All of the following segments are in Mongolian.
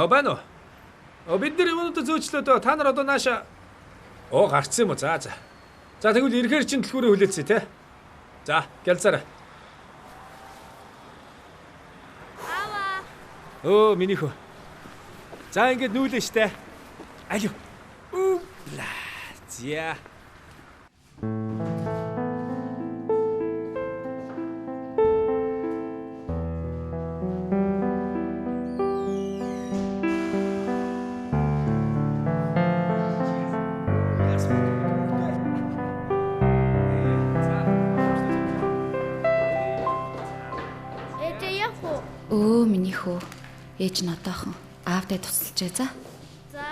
Байна уу? Бид нар юмнуудаа зөөчлөө. Та нар одоо нааша. Гарцсан юм уу? За. За тэгвэл ирэхээр чинь түлхүүрээ хүлээцээ те. За, гэлзаарай. Миний хөө. За ингэж нүүлээ штэ. Алю. Ла. Зя. Миний хөө. Ээж нь одоохон аавдаа тусалжээ за. За.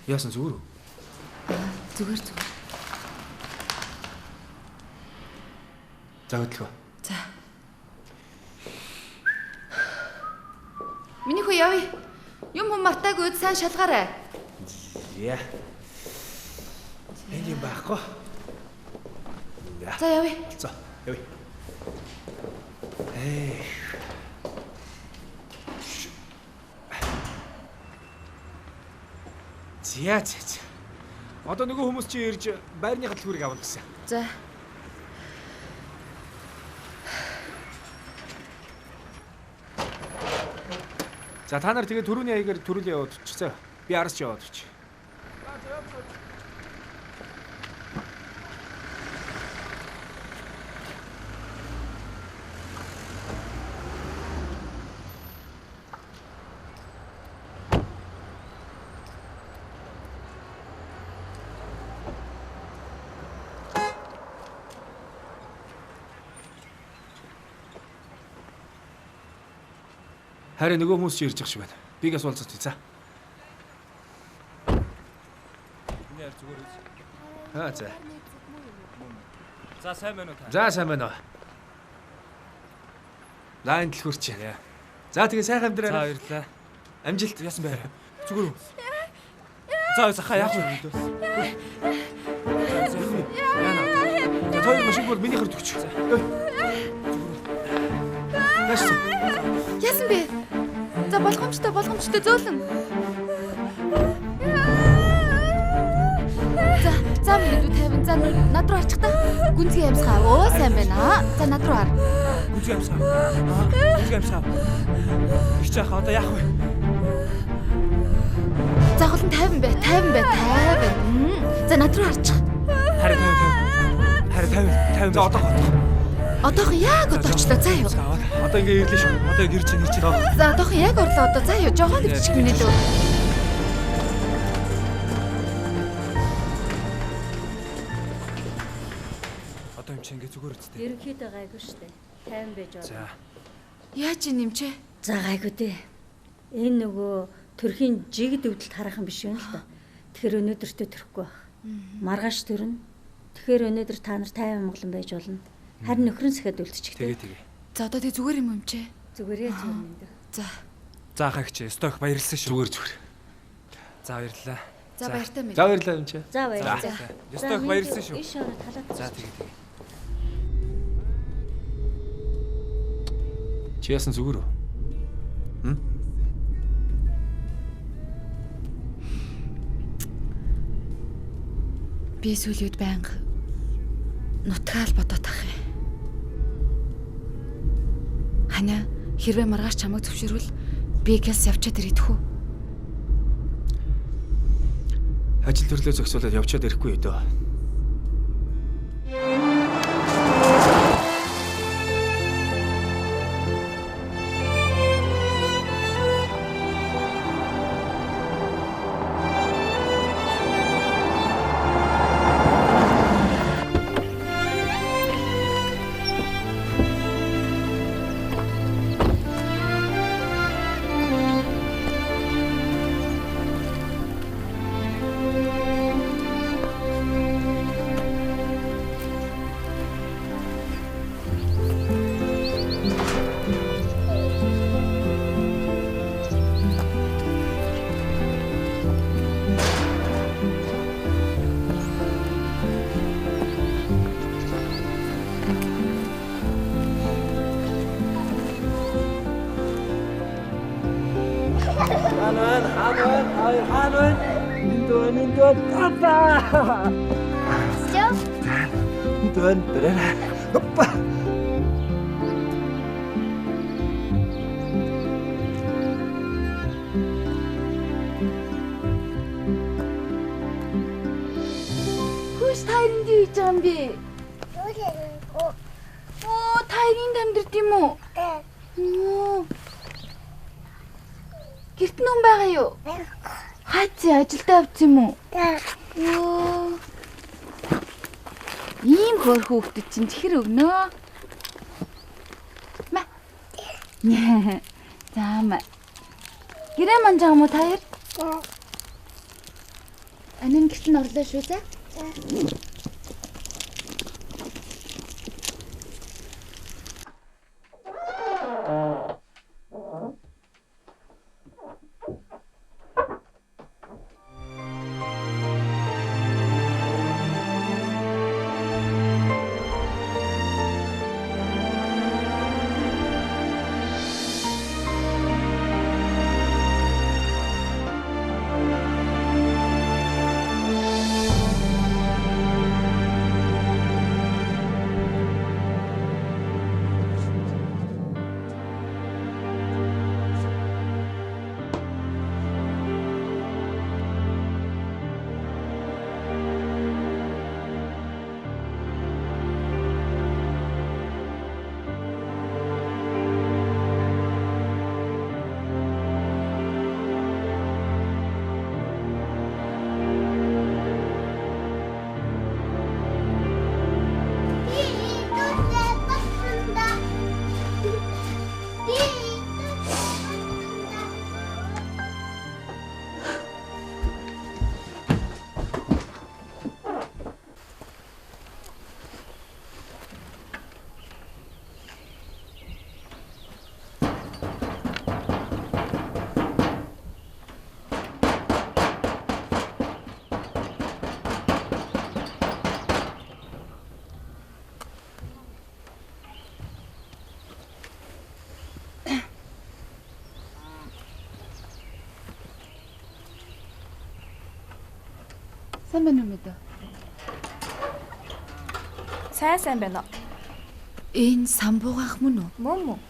Яасан зүгээр үү? Зүгээр. За хөдлөө. За. Миний хөө явъя. Юм мартаагүй сайн шалгаарай. Яа. Энд юм байхгүй. За явъя. За, явъя. Зя. Одоо нөгөө хүмүүс чи ирж байрны хөтөлбөрийг авах гэсэн. За. За та нар тэгээ түрүүний аягаар төрүүлээ яваад очицаа. Би араас ч яваад очив. Харин нөгөө хүмүүс чи ирж байгаа шиг байна. Бигээс уулзах тий. За. Нэр зүгээр үз. За. За сайн байна уу та? За сайн байна уу. Лайн дэлгүрч яа. За тэгээ сайхан амьдраа. За баярлалаа. Амжилт яасан бэ? Зүгээр үү? За захаа яах вэ? Яна. За той машин бол миний хэрэг төгч. Яасан бэ? За болгоомжтой зөөлөн. За минут 50. За над руу арчих та. Гүнзгий амьсгаа. Сайн байна. За над руу ар. Гүнзгий амьсгаа. Их чаах одоо яах вэ? За гол нь 50 бай. 50 бай. За над руу арчих. Харин 50. За Одоохон яг одоочлоо. За юу. Одоо ингээ ирлээ шүү. Одоо гэрч байгаа. За одоохон яг орлоо одоо. За юу. Жогоон дэвчих минь лөө. Одоо юм чи ингээ зүгээр үстэй. Ерөнхийдөө гайгүй штэ. 50 байж байгаа. За. Яаж нэмчээ? За гайгүй дээ. Энэ нөгөө төрхийн жигд өвдөлт харах юм биш юм л да. Тэгэхээр өнөөдөртөө төрөхгүй байх. Маргааш төрнө. Тэгэхээр өнөөдөр та нар 50 Монголон байж болно. Харин нөхрөн сэхэд үлдчихтэй. Тэгээ. За одоо тэг зүгээр юм чэ. Зүгээрээ зүгээрээ. За. За хагч стойх баярлсан шүү. Зүгээр. За баярлалаа. За баяртай мэд. За баярлалаа юм чи. За баярлалаа. Стойх баярлсан шүү. Иш ороод халаад. За тэгээ. Чи яасан зүгээр үү? Би сүлүүд байнга нутгаал бодоод тах юм. Ханя хэрвээ маргааш чамайг зөвшөөрвөл би гэс явчаад ирэдэх үү? Ажил төрлөө зөксүүлээд явчаад ирэхгүй өдөө. Миний дөө тата. Яа. Дөө дөрэ. Опа. Хүч тайранд юу хийж байгаа юм бэ? Оо, тайранд амьдрд юм уу? Оо. Гэрт нүн байгаа юу? Хаач ажилдаа авц юм уу? Оо. Ийм хөр хүүхдэд чинь чихэр өгнөө. Ма. Заама. Гэрээ манж байгаа мó таяр? Анин гэрт нь орлоо шүү за. Сайн байна уу мэдээ? Сайн байна. Энэ самбуугаах мөн үү? Мөн.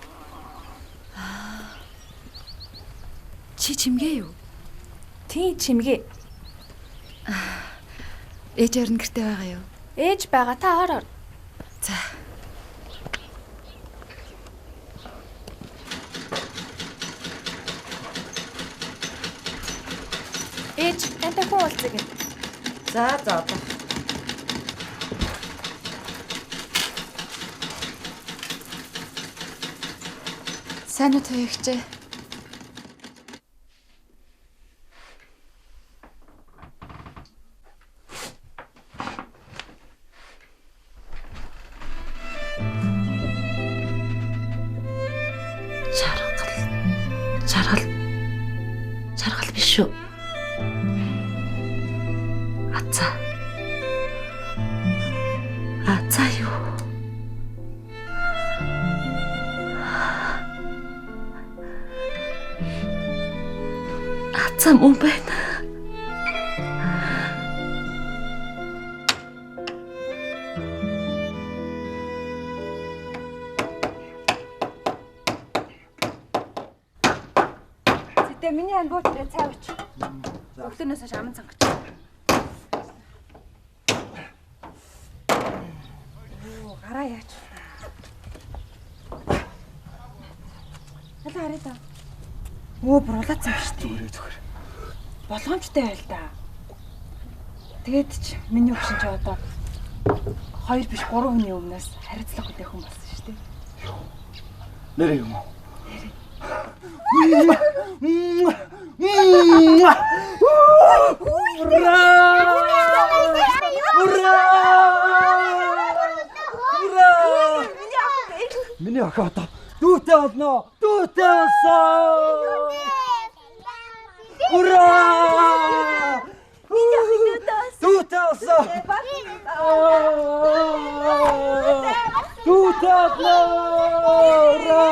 Чи чимгээ юу? Тий чимгээ. Ээж орон гэртээ байгаа юу? Ээж байгаа та ор. За. Ээж тантай хүн уулзъя гэнэ. За одоо. Сайн уу туягчээ? Чаргал биш үү? Ацаа юу? Ацаа мөн байна. Зэтэ миний ангууд цай өч. Өглөөнөөс хойш аман цангаж. Гараа яач. Хала хараа та. Өө буруулаацсан биш үү? Зүгээр. Болгоомжтой байл та. Тэгээд ч миний өгшин ч одоо 2 биш 3 хүний өмнөөс харилцах хөтэй хүн болсон шүү дээ. Нэр юм уу? Миний охин одоо дүүтэй болно. Дүүтэй болсон. Ура! Миний охин дүүтэй болсон. Дүүтэй болно. Ура!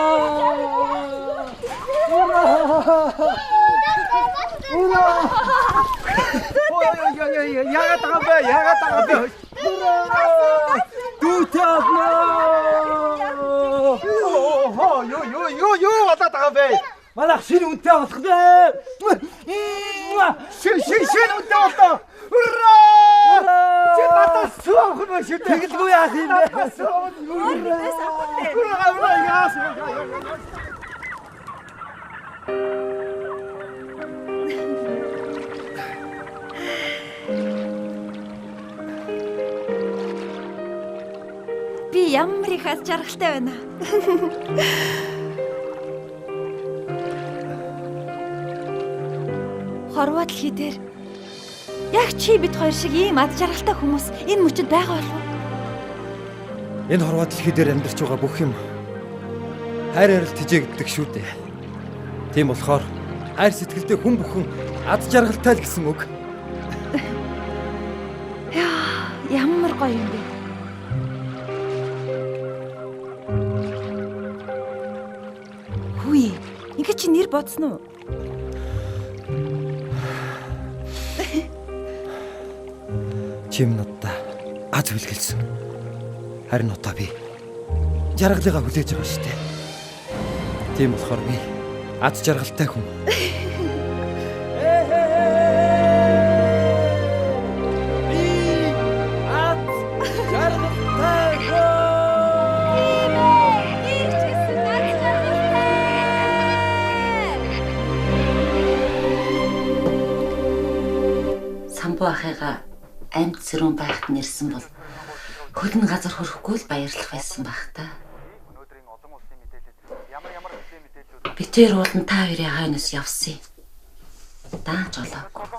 Ура! Яагаад байгаа бэ? Дүүтэй олно. Юу болоод байгаа бэ? Манай шинэ үнэтэй болох нэ. Шинэ үнэтэй болоо. Ура! Чи батас суах юм шүү дээ. Тэгэлгүй яах юм бэ? Ура яас. Би ямар их аз жаргалтай байна. Хорвоо дэлхий дээр яг чи бид хоёр шиг ийм аз жаргалтай хүмүүс энэ мөчөд байгаа болов уу? Энэ хорвоо дэлхий дээр амьдарч байгаа бүх юм хайр арил тэжээгддэг шүү дээ. Тийм болохоор хайр сэтгэлдээ хүн бүхэн аз жаргалтай л гэсэн үг. Ямар гоё юм бэ? Хүй, ингэ чи нэр бодсон уу? Чим надаа аз үлгэлсэн. Харин одоо би жаргалыгаа хүлээж байгаа шүү дээ. Тийм болохоор би аз жаргалтай хүн. Самбуу ахыгаа амьд сэрүүн байхад нэрсэн бол хөлн газар хөрөхгүй л баярлах байсан байх та. Битээр уулан та хоёрын хойноос явсан. Дааж олоогүй.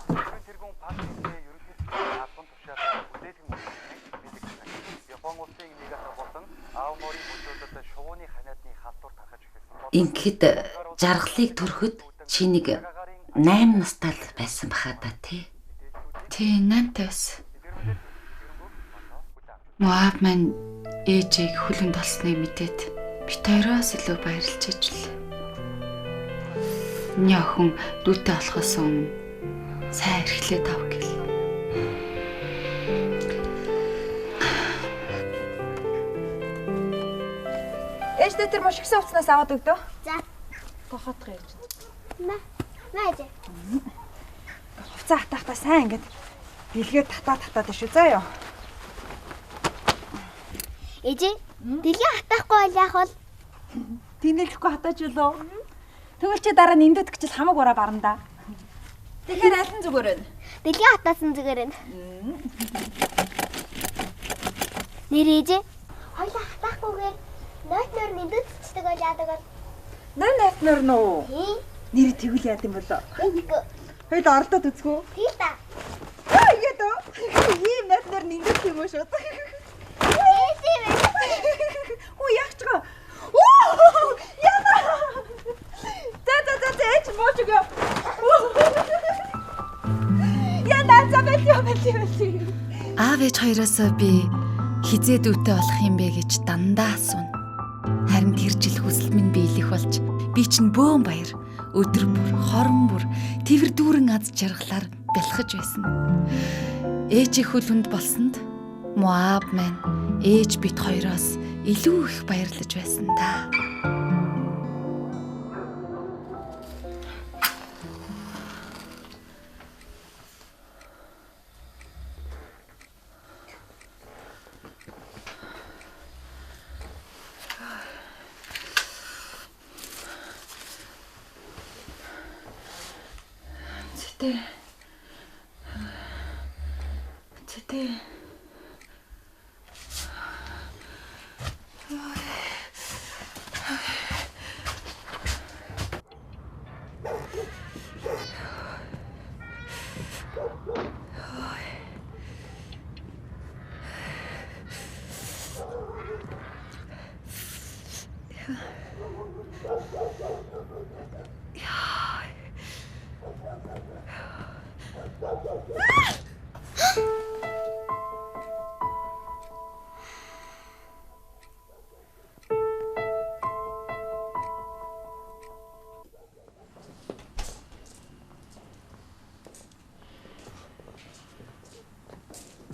Ингээд жаргалыг төрөхөд чи нэг 8 настай л байсан баха та тий. Тий, 8 байсан. Моаб маань ээжийг хүлэнд олсныг мэдээд бит хоёроос илүү баярлж ижлээ. Миний охин дүүтэй болохоос өмнө сайн эрхлээд ав гэл. Ээжтэй тэр маш ихсэн уцнаас аваад өгдөө. За. Тохотго ээж. Наач. Хувцас хатахдаа сайн ингээд бэлгээд татаад шүү заа ёо. Ээжээ, дэлгээ хатахгүй бол яах вэ? Тинэлэхгүй хатаач юу? Тэгвэл чи дараа нь эндүүд гिचэл хамаг ураа барна да. Тэгэхээр аль нь зүгээр вэ? Дэлгээ хатаасан зүгээр нь. Нэр ээжээ. Хоёлаа хатахгүйгээр нойтноор нэндүүдчдэг бол яадаг бол. Нойтноор нөө. Тий. Нэр тэгвэл яад юм болоо. Тэгэхгүй. Хоёул ордод үзгүү. Тий та. Ийгээд оо. Ийм нойтноор нэндүүд юм уу шууд. Ээжээ вэ? Уу яах чгаа. Оо! Яна. За ээж мууч өгөө. Яна забэлээ. Аав ээж хоёроос би хизээ дүүтэй болох юм бэ гэж дандаа асууна. Харин тэр жил хүсэл минь биелэх болж би чинь бөөн баяр өдөр бүр хорон бүр твэр дүүрэн аз жаргалаар бэлхэж байсан. Ээжийн хөл хүнд болсонд Моаб маань ээж бит хоёроос илүү их баярлаж байсан та. Цэтэй.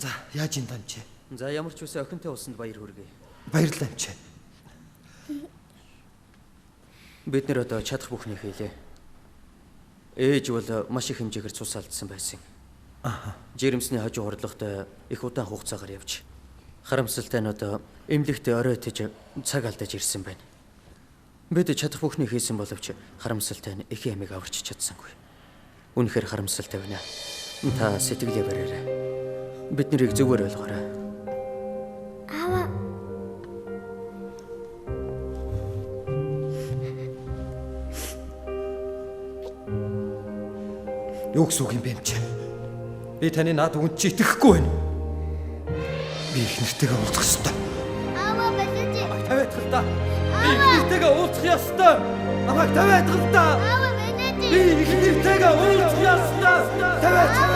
За яаж юм дамжээ? За ямар ч үсэ охинтой усанд баяр хүргэе. Баярлалаа амчаа. Бид нэр одоо чадах бүхнийг хийлээ. Ээж бол маш их хэмжээгээр цус алдсан байсан. Жирэмсний хажуу хурдлагатай их удаан хугацаагаар явж харамсалтай нь одоо эмнэлэгт орой тэж цаг алдаж ирсэн байна. Бид чадах бүхнийг хийсэн боловч харамсалтай нь их ямиг аварч чадсангүй. Үнэхээр харамсалтай байна. Та сэтгэлээ бариарай. Бид нарыг зөвөр ойлгоорой. Аава. Юу гэсэн үг юм бэ амчаа? Би таны наад үгэнд чи итгэхгүй байна. Би их нэртэйгээ уулзах ёстой. Аава бэлэж. Тавиад гал та. Би их нэртэйгээ уулзах ёстой. Намайг тавиад гал та. Аава бэлэж. Би их нэртэйгээ уулзах ёстой. Тавиад.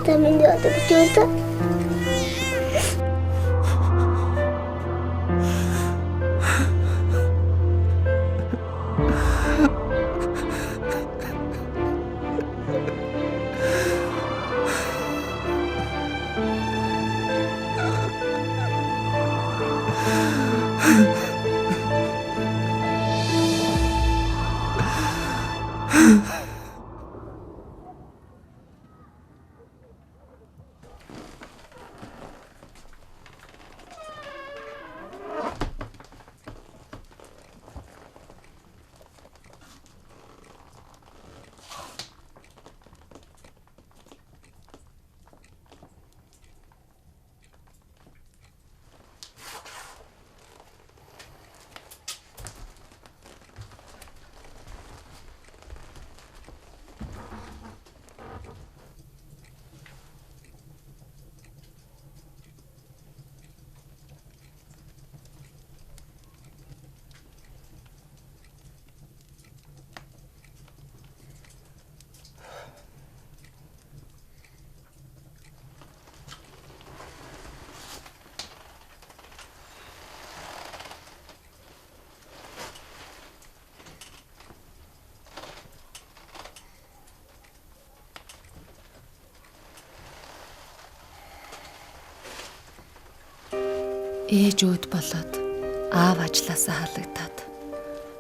Тамин яддаг ч юм. Ээж өөд болоод аав ажилласаа халагдаад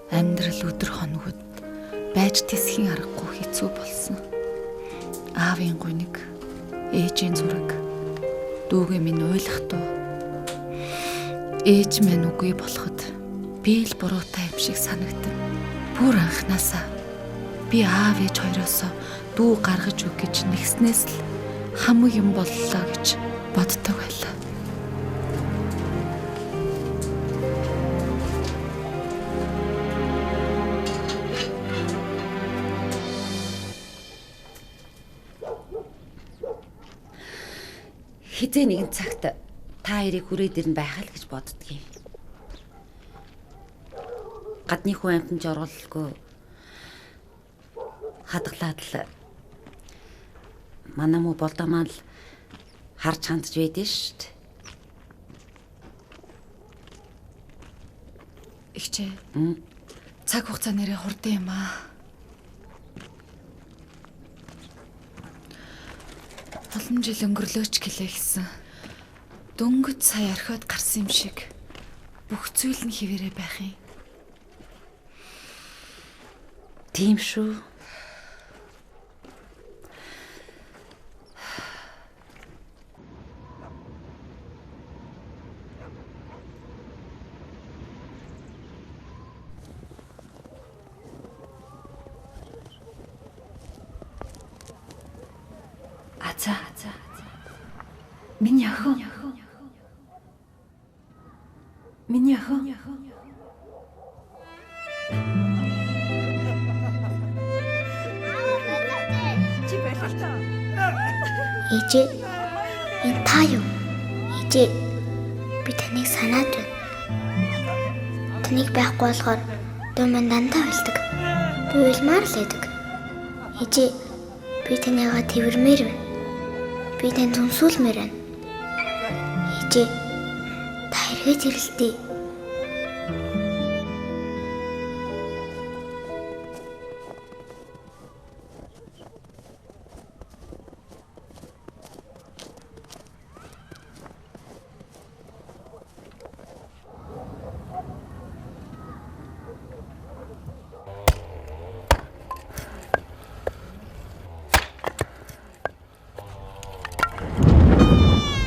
амьдрал өдөр хоногуд байж тисхийн аргагүй хэцүү болсон. Аавын гуниг, ээжийн зураг, дүүгээ минь ойлгохдоо ээж минь үгүй болоход би л буруутай юм шиг санагдав. Бүр анханасаа би аав ээж хоёроосоо дүү гаргаж өг гэж нэгснээс л хамаг юм боллоо гэж боддог байлаа. Хизээ нэгэн цагт та хоёрыг хүрээд ирнэ байхаа л гэж боддгийн. Гадны хүн амьтан жорголгүй хадгалаад л манай муу болдомаа л харж хандж байдэн шүү дээ. Игчээ. Цаг хугацаа нэрээ хурдан юм аа. Олон жил өнгөрлөөч гэлээ гэсэн. Дөнгөж сая орхиод гарсан юм шиг бүх зүйл нь хിവэрэ байх юм. Тийм шүү. Аза. Миний охин. Миний охин. Ээжээ, энэ та юу? Ээжээ, би таныг санаад байна. Таныг байхгүй болохоор дөө минь дандаа уйлдаг. Би уйлмаар л байдаг. Ээжээ, би танайгаа тэрвэрмээр байна. Би танд зүнсүүлмээр байна. Ээжээ, та эргээд ирэлтий.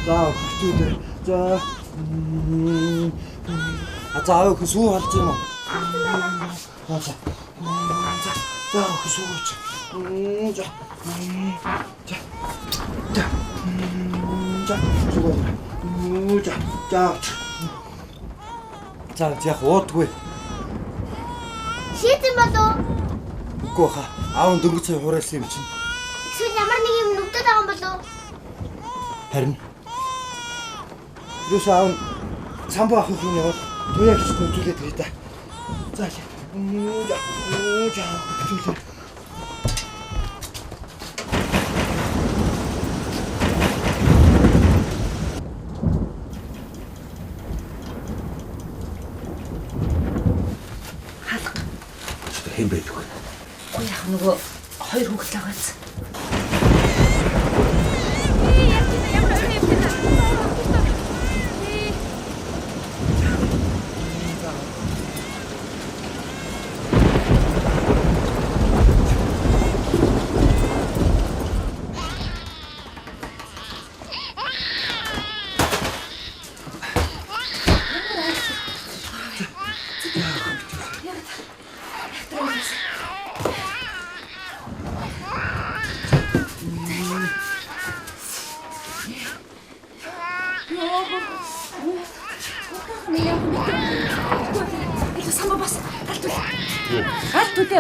За, хүчтэй. За. За аав хөсөө болж юм уу? За. За хөсөөч. За. За яг уудгүй. Шийдэн болов. Үгүй хаа. Аав дөнгөж сая хураасан юм чинь. Эсвэл ямар нэг юм нүгдэт байгаа юм болов. Харин. Юус аав самбуу авах юм яваад туяа гэж нөтүүлээд ирээ та. За. Хэн байдаг вэ? Ой яг нөгөө хоёр хүүхэд л байгааз.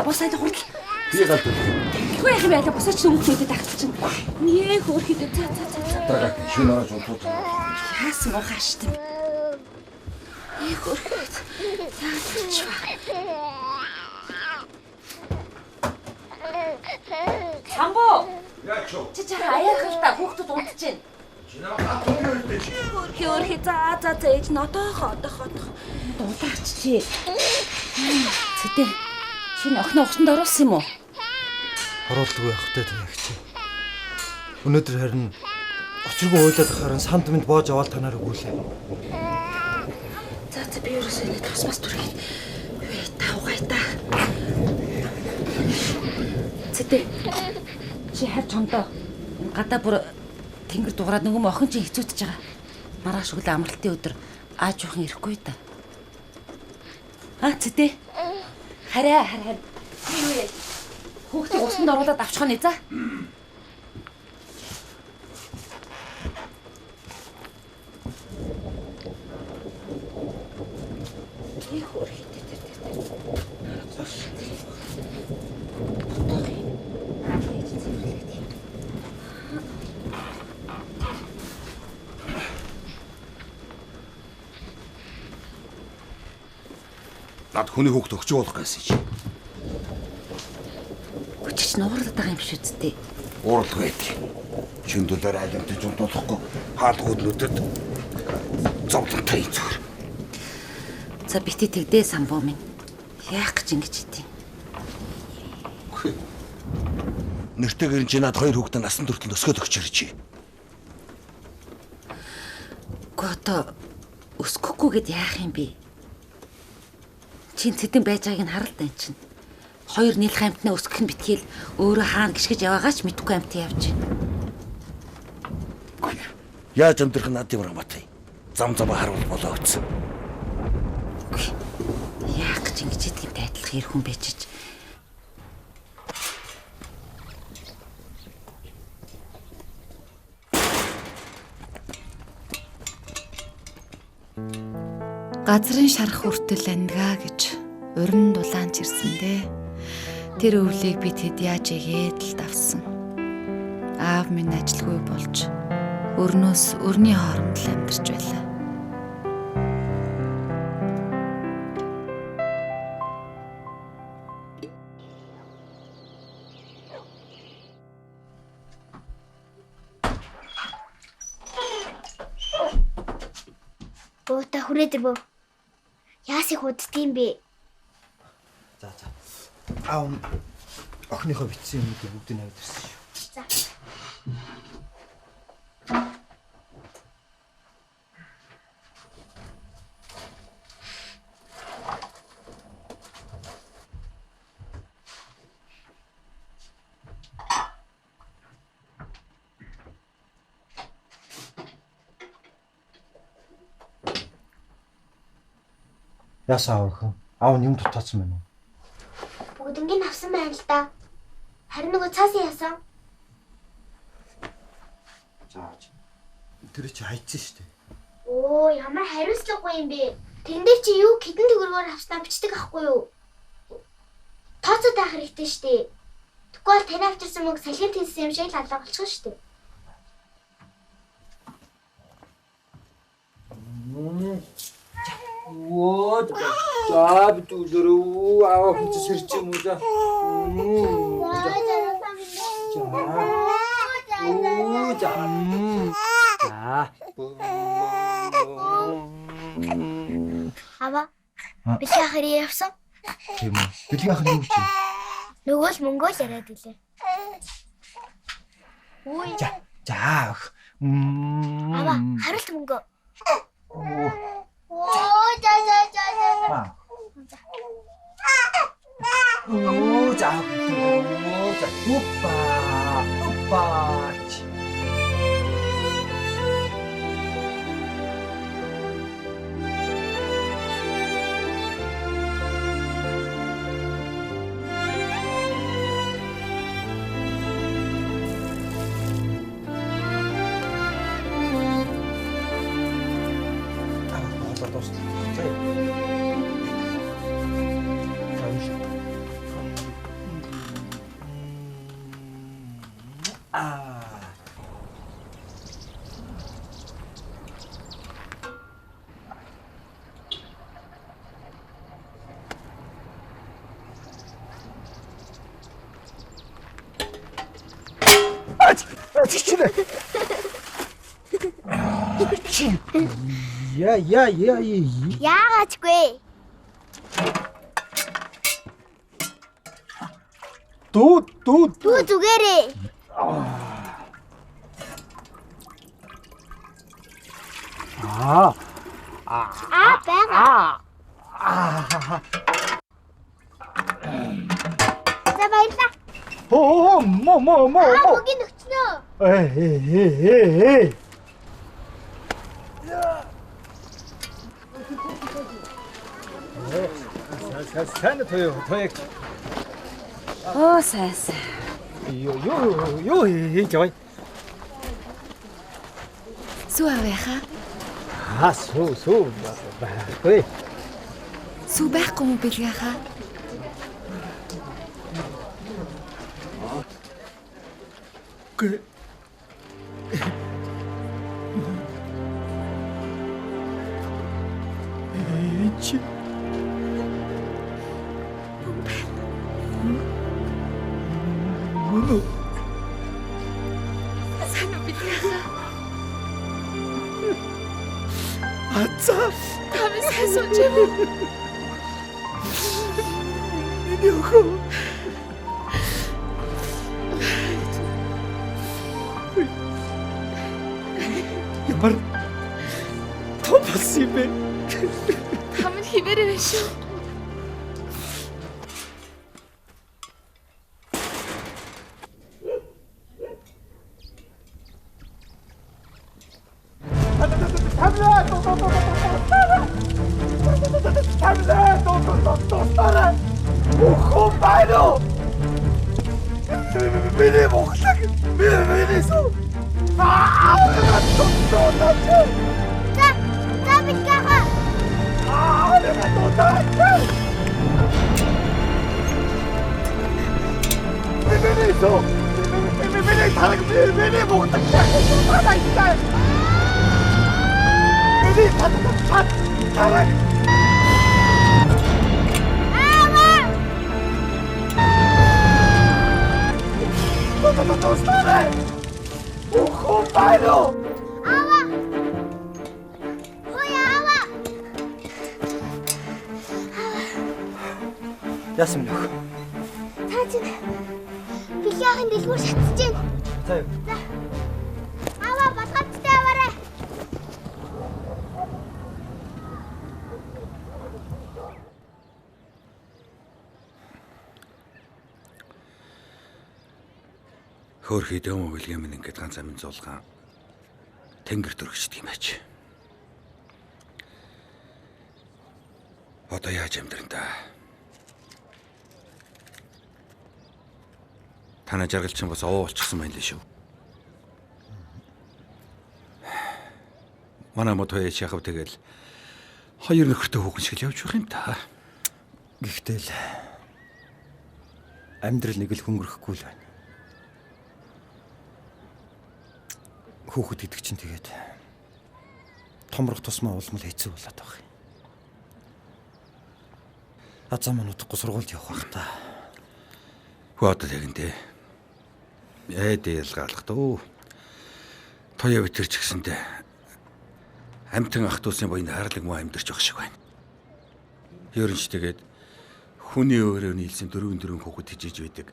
Босаад хурдл. Би галдав. Хөө яах юм байла босаач нөгөөдөө тагтчихна. Нээ хөөрхөдөө за. Дараа шинэ орж унтууд. Яасан уу хааштай. Нээ хөөрхөд. Самбо. Яач юу? Чи аяах л та хүүхдүүд унтж байна. Чинаа хатуу юу ч. Хөөрхий за ээж нотоохоо дулаач чи. Цэдэ. Шинэ охин угсанд оруулсан юм уу? Оруулдаггүй явахтай таягч. Өнөөдөр харин очиргүй уйлаад ахаар санд минь боож аваад танаар өгүүлээ. За би ерөөсөө тасмас түрхий. Тавгайта. Цэдэ. Чи хавь чондоо. Гадаа бүр тэнгэр дуграад нөгөө охин чинь хэцүүдэж байгаа. Маргааш өглөө амралтын өдөр ааж уухан ирэхгүй да. Цэдэ. Хараа. Юу вэ? Хүүхдийг усанд оруулаад авчих нь за. Над хүний хүүхд өгч болох гэсэн чи. Хүчич нуурлаад байгаа юм биш үсттэй. Уурал байдаг. Шүндөлөөр айлмтаж унтуулахгүй хаалгууд нүдэд зовлонтой зүгээр. За бити тэгдээ самбуу минь. Яах гэж ингэж идэв. Нэртэйгэр чи над хоёр хүүхдээ насан туршид өсгөөд өгч ирж. Гото өсгөхгүй гэд яах юм бэ? Чин цэдэн байж байгааг нь харал дан чинь. Хоёр нийлх амьтнаа өсгөх нь битгийл өөрөө хаана гიშгэж яваагаач мэдэхгүй амьт явж байна. Яаж амьдрах нь над юм батай. Зам харуул болоо үтсэн. Яах гэж ингэж идэгтэй адилах хэр хүн байж ч. Газрын шарах хүртэл андгаа гэж уран дулаанч ирсэндээ тэр өвлийг би тэд яаж игээд л давсан. Аав минь ажилгүй болж өрнөөс өрний хооронд л амьдарч байлаа. Буута хүрээдэр бөө. Яас их уддсан бэ? За. Аав охиныхоо бичсэн юмнуудыг бүгдийг навьд ирсэн шүү. За. Яасан аав? Аав нь юм дутаацсан байна уу? Бүгднийг авсан байна л да. Харин нөгөө цаасын яасан. Зааж. Тэр чи хайцсан шүү дээ. Оо, ямар хариуцлагагүй юм бэ? Тэн дээр чи юу хідэн төгрөгөөр авснаа бичдэг ахгүй юу? Тооцоо таах хэрэгтэй шүү дээ. Тэгвэл бол таны авчирсан мөнгө салхинд хийсэн юм шиг л алга болчихно шүү дээ. Оо, за битүүлэрүү аав хийж сэрч юм уу за. Ава. Бэлгийн ахыг явсан. Тийм үү. Бэлгийн ах нь юу чинь? Нөгөө л мөнгөө л яриад үлээ. Үй. За. Ава, хариулт мөнгөө. Оо. Оо, за. Оо, за. Опа. Я. Яагаачгүй. Дүү. Дүү зүгээрээ. Бага. За баярлаа. Мо. Мөгийн өгчнөө. Ээ. Сайн тоёг. Оо сайсан. Юу хийж яваа? Сүү авяха. Сүү. Байхгүй. Сүү байхгүй мó бэлгээха. Чи Мөн Сайн уу бэлгээха. Атаа. Тав сайн сууж юм. Нөхөө. Ямар томс юм бэ? Там хибэрэ биш үү? Яасан нөх? Цаасан. Бэлгийн дэлгүүр шатсаж байна. За юу. Ава батгацтай аваарай. Хөөрхий дэм Уильям минь ингээд ганц амин зулгаан тэнгэр дөргөжд юм ач. Одоо яаж амьдран та? Танаа жаргалчин бас овоо болчихсон байна лээ шүү. Манай мод хоёрч яхав тэгэл хоёр нөхөртэй хүүхэн шиг л явж байх юм та. Гэхдээ л амьдрал нэг л хөнгөрөхгүй л байна. Хүүхэд гэдэг чинь тэгээд томрох тусмаа улмал хэцүү болоод байгаа юм. Азаа маань удахгүй сургуульд явах байх та. Хөөд тэгэнтэй. Ялгаалах дөө. Тоё битэрч гисэндээ амтэн ах トゥ усын боёнд харлаг муу амьдарч байх шиг байна. Ерөн ч тэгээд хүний өөрөө нийлсэн дөрвөн хүүхэд хижиж байдаг.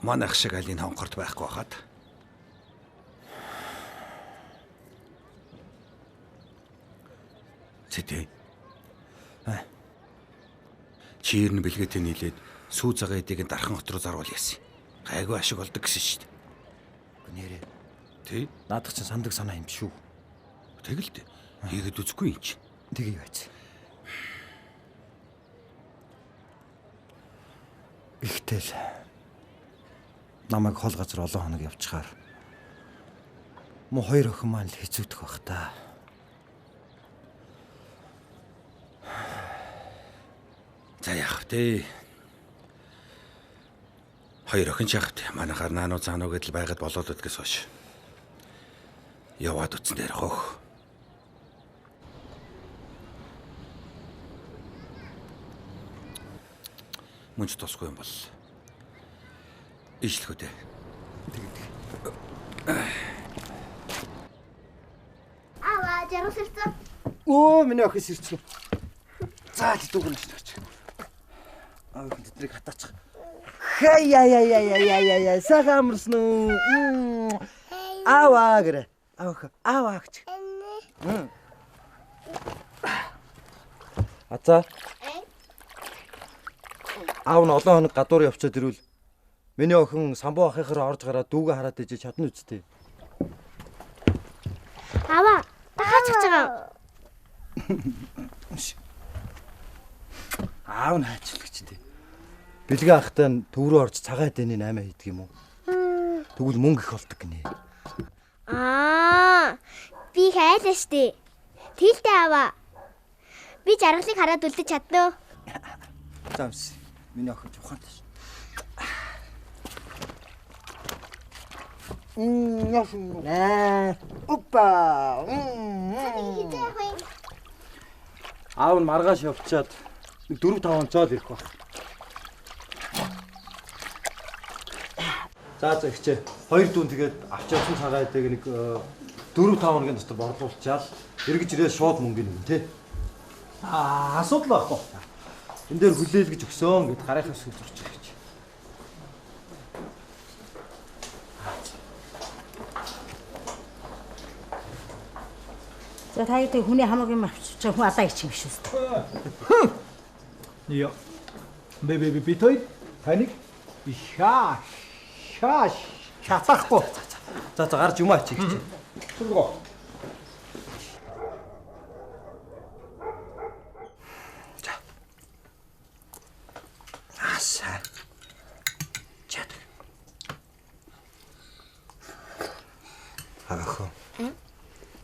Манай ах шиг алийг хонхорт байхгүй хаад. Цэтэй. Чирн бэлгээтэй нийлээд сүү цагаа эдийг дархан хот руу зарвал яасан. Гайгүй ашиг болдог гэсэн шүү дээ. Нэрээ. Тий? Наадах чинь сандаг санаа юм шүү. Тэгэл дээ. Хийгээд үзгүй юм чинь. Тгий байц. Ихтэл намайг хол газар олон хоног явчихаар муу хоёр охин маань л хэцүүдэх бах та. За яах вэ? Хоёр охин ч яах вэ? Манайхаар наануу цаануу гэдэл байгаад болоод гэдгээс хойш. Яваад үтсэн дээр хөх. Мөнч тосгүй юм бол. Ижлэхүү дээ. Аваа, жаргалсан. Оо, миний охин сэрчлээ. За, дүүгэн шнаач. Аа, тэднийг хатаачих. Хаяа, сайхан амарсан уу? Аваа гэрэ. Аваа гэж. Азаа. Аав нь олон хоног гадуур явчаад ирвэл миний охин самбуу ахихаар орж гараад дүүгээ хараад ижиж чадна үсттэй. Аваа, дахиад чаж байгаа. Аав нь хайчлагч тий. Бэлгээ ахтай нь төв рүү орж цагаат дэний 8 хийдэг юм уу? Тэгвэл мөнгө их болдог гинэ. Би хайлаа штэ. Тэлтэй аваа. Би жаргалыг хараад үлдэж чадна уу? Замс. Миний охин ухаантай ш. Опа. Аав нь маргааш явчаад 4-5 цаал ирэх баг. За ихчээ. Хоёр дүүн тэгээд авч явсан цагаатайг нэг 4-5 хоногийн дотор борлуулчаал эргэж ирээ шууд мөнгө нэг тий. Асуудал байхгүй. Энд дээр хүлээл гэж өгсөн гэд гарынхаас сүлжүүлж байгаа гэж. За та гэдэг хүний хамаагийн авчиж хүн алаа ичих юм шүү дээ. Яа. Би той таник шаахгүй. За гарч юм аачих гэж. Түргөө.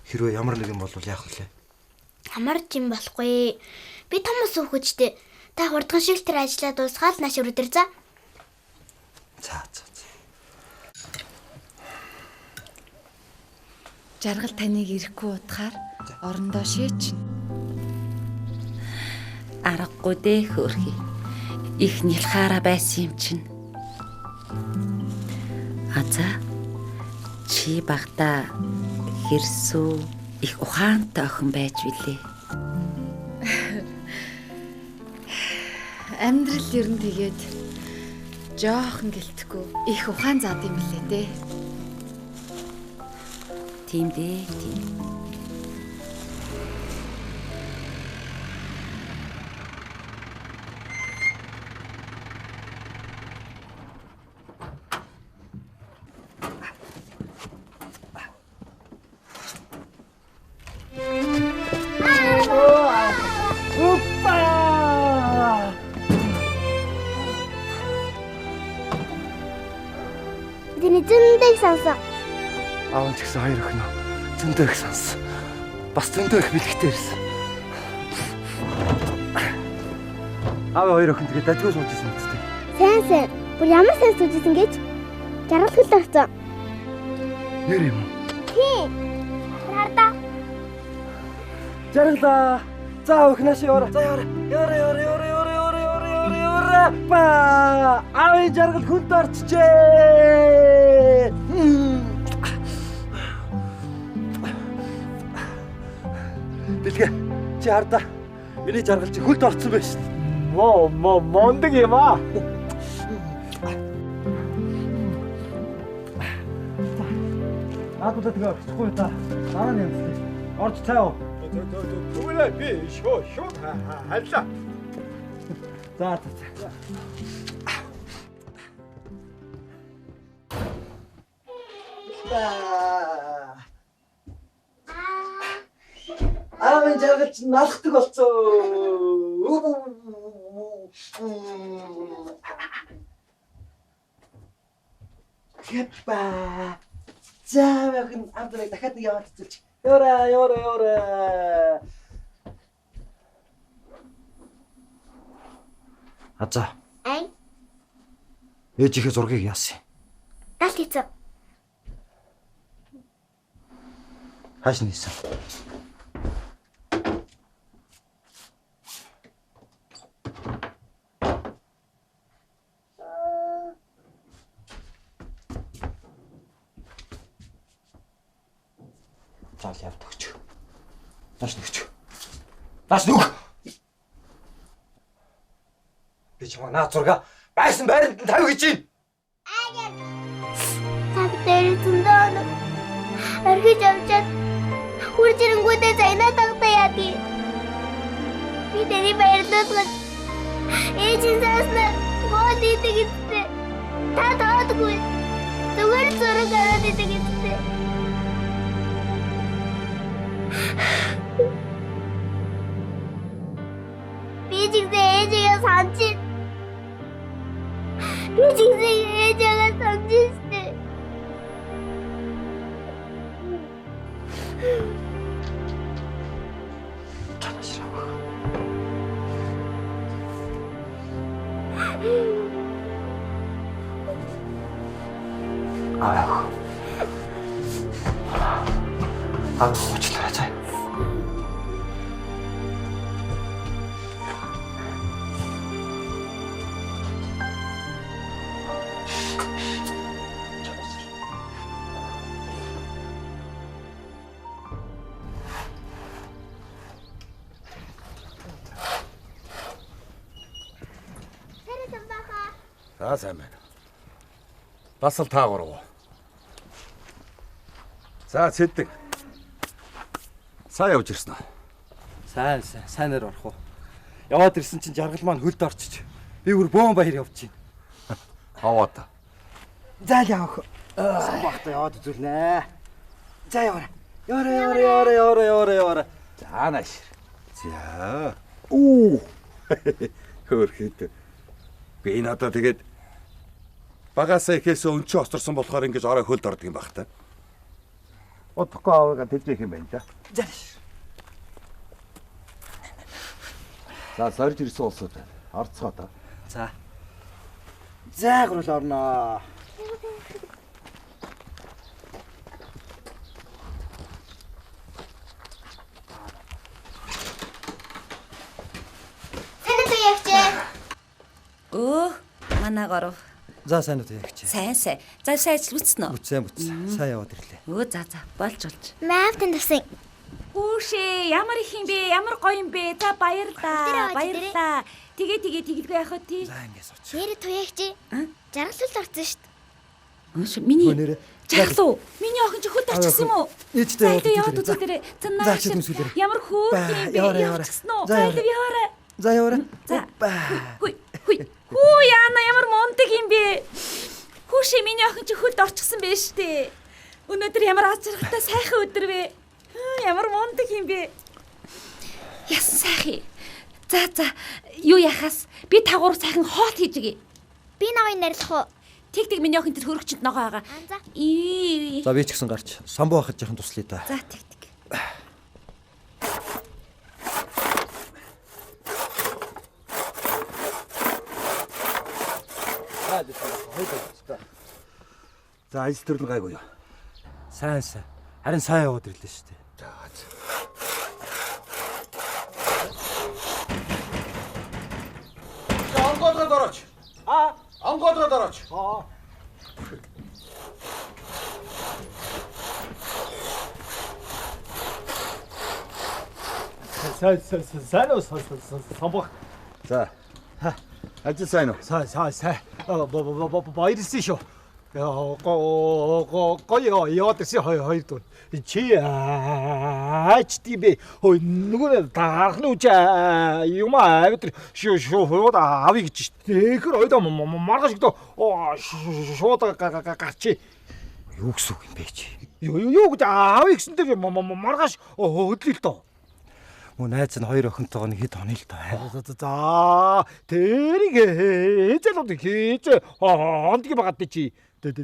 Хэрвээ ямар нэг юм бол яах вэ? Хамарч юм болохгүй. Би томос хүүхэдтэй. Та хурдхан шиг тэр ажиллаа дуусгаад нааш өрөдөр за. За. Жаргал таныг ирэхгүй утгаар орондоо шээчин. Аргагүй дээ хөөрхий. Их нэлхаараа байсан юм чинь. Азаа чи багтаа хэрсүү их ухаантай охин байж билээ. Амьдрал ер нь тэгээд жоохон гэлтэхгүй их ухаан заад юм билээ дээ. Тийм дээ, тийм. их сонсон. Аав ч гэсэн хоёр охин нь зөндөө их сонсон. Бас зөндөө их бэлгтэй ирсэн. Аав хоёр охин тэгээд дажгүй сууж ирсэн үстэй. Сайн. Бүр ямар сайн суужсэн гэж жаргал хөл орсон. Нэр юм уу? Тийм. Хардаа. Жаргалаа. За охиноос яваа. За яваа. Ба! Аавын жаргал хүнд орчихжээ. Бэлгээ. Чи хардаа. Миний жаргал чи хүнд орсон байж шин. Мондөг юм аа. Наадуудаа тэгээ орчихгүй та. Дараа нь юмстай. Орж цаав. Түгэлээ би шууд хайлаа. За. Аавын жаргал чи налхдаг болцоо. Хэппа. Заавал амтраа дахиад нэг яваад цэлч. Яваа. Аза. Ай. Ээжийнхээ зургийг яасан? Галт хийцэн. Хааш нисэн? Цаал явд өгч. Нааш нүг. Би чамаа наа зурга байсан байранд нь тавь гэж байна. Цаг дээр зөндөө. Орхиж авчаад хурж ирэнгүүтээ зайнаа тагтаа яади. Би тэний баярлуулгад ээжийн цааснаа гол идэг гэдэг. Та таадгүй. Зүгээр зураг аваад идэг гэдэг. Би жигдээ ээжигээ санчив. Би жигдээ ээжигээ санчивтэй. 아유, 어쩌다 За сайн байна. Бас л та гурав. За цэдэг. Сайн явж ирсэн аа. Сайнаар орох уу. Яваад ирсэн чинь жаргал маань хөлд орчиж. Би бүр бөөн баяр явж байна. Аваад. За явах. Багтаа яваад үзүүлнэ. За яваа. Яваа. За нааш. За. Хөөрхөд. Би надад тэгээд багасаа ихээс өнчөө осторсон болохоор ингэж орой хөлд ордог юм баг та. Удахгүй аваад тэжээх юм байна да. За сорж ирсэн улсууд орцгоо та. За. Зааграл орноо. Манай горов. За сайн уу ягч. Сайн. За ажил бүтсэн үү? Бүтсэн. Сайн яваад ирлээ. За болж. Маавтан тасан. Хүүшээ, ямар их юм бэ? Ямар гоё юм бэ? За баярлаа. Тэгэлгүй яах вэ тий? За ингээс оч. Нэр туягч. Жаргалт орсон шүү дээ. Миний жаргал уу? Миний охин ч хөлд орчихсон юм уу? Ээжтэй яваад үзээрэй. За ямар хөөх юм бэ? Явчихсан уу? Яваарай. За яваарай. За. Хүү яана ямар мундаг юм бэ? Хүүшээ миний охин ч хөлд орчихсон байж тээ. Өнөөдөр ямар аз жаргалтай сайхан өдөр вэ? Ямар мундаг юм бэ? Ясан сайхан. За юу яхаас би тагуур сайхан хоол хийж өгье. Би навыг нарилах уу? Тэг миний охин тэр хөрөгчөнд ногоо байгаа. Ий. За би ч гэсэн гарч самбуу хахад яхан туслая та. За тэг. За айс төрөл гайгүй юу? Сайн. Харин сайн яваад ирлээ шүү дээ. Онгодроод орооч. Онгодроод орооч. Сайн уу самбах. За. Ажил сайн уу? Сайн. Баярлсан шүү. Гоё яваадсэн хоёр дуу. Чи ачтибе нөгөө таахны үч юм авир шууд авъя гэж шүү. Тэгэхэр ойдоо маргаш гэдэг шууд гарчи. Юу гэсэн үг юм бэ чи? Юу гэж авъя гэсэнтэй маргаш хөдлөл тоо. Мөн найз нь хоёр охинтойгоо хэд хоног л таа. За тэрийг хэзээ хийж хондгийг багт чи. Тэ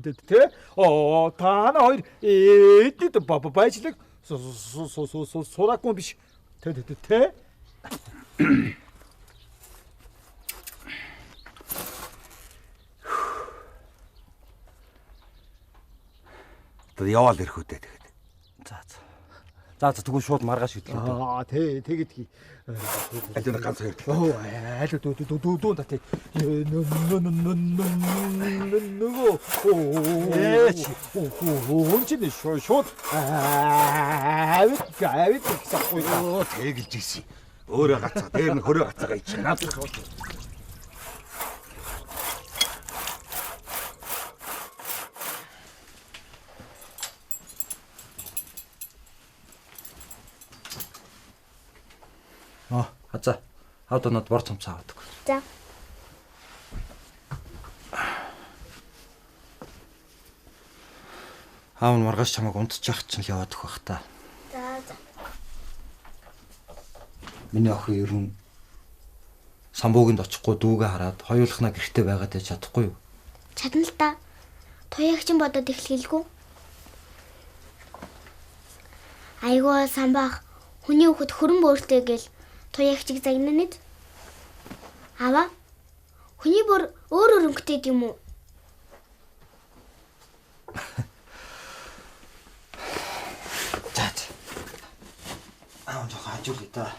таана хоёр эдэд байжлаг сураагүй биш. Тэ. Одоо яваал ирэх үдээ тэгээд. За тэгвэл шууд маргааш хөдлөө. Тэгэд Аль ганц хоёр. аль дүү та тий. Нөгөө өнчний шууд авид гэсэхгүй. Тэгэлж ийсэн. Өөрөө гацаа, дээр нь хөрөө гацаагаа ич. Наад. За. Хаад оноод бор цомцоо аваад. За. Аав нь маргааш чамайг унтчих чинь л яваад өгөх бах та. За. Миний охин ер нь самбуугинд очихгүй дүүгээ хараад хоёулахна гэртээ байгаад яж чадахгүй юу? Чадна л та. Туягчин бодоод эхлэлгүй. Айгуу самбах хүний хөхөд хөрөн бөөртэй гэл туягчиг загнанад. Аваа. Хүний бүр өөр өнгөтэй юм уу? За. Аав жоо хажуулъя та.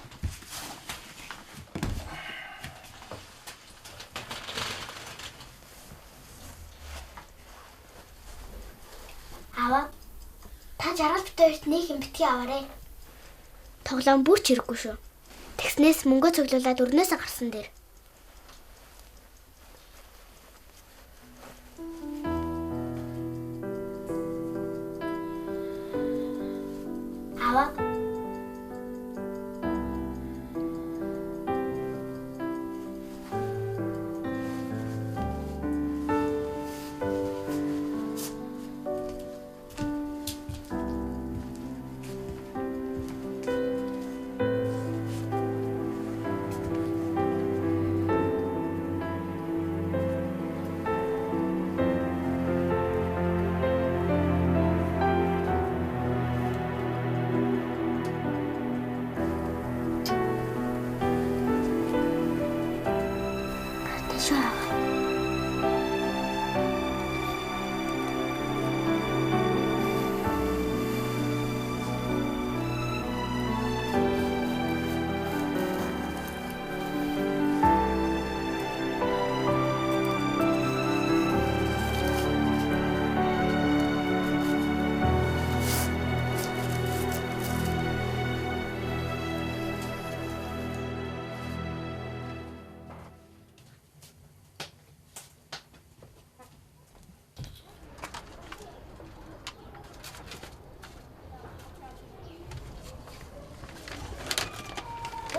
Аваа. Та жаргал битээрт нэг юм битгий аваарэ. Тоглоом бүр ч хэрэггүй шүү. Тэгснээс мөнгө цуглуулад өрнөөсөө гарсан дээр. Аваа.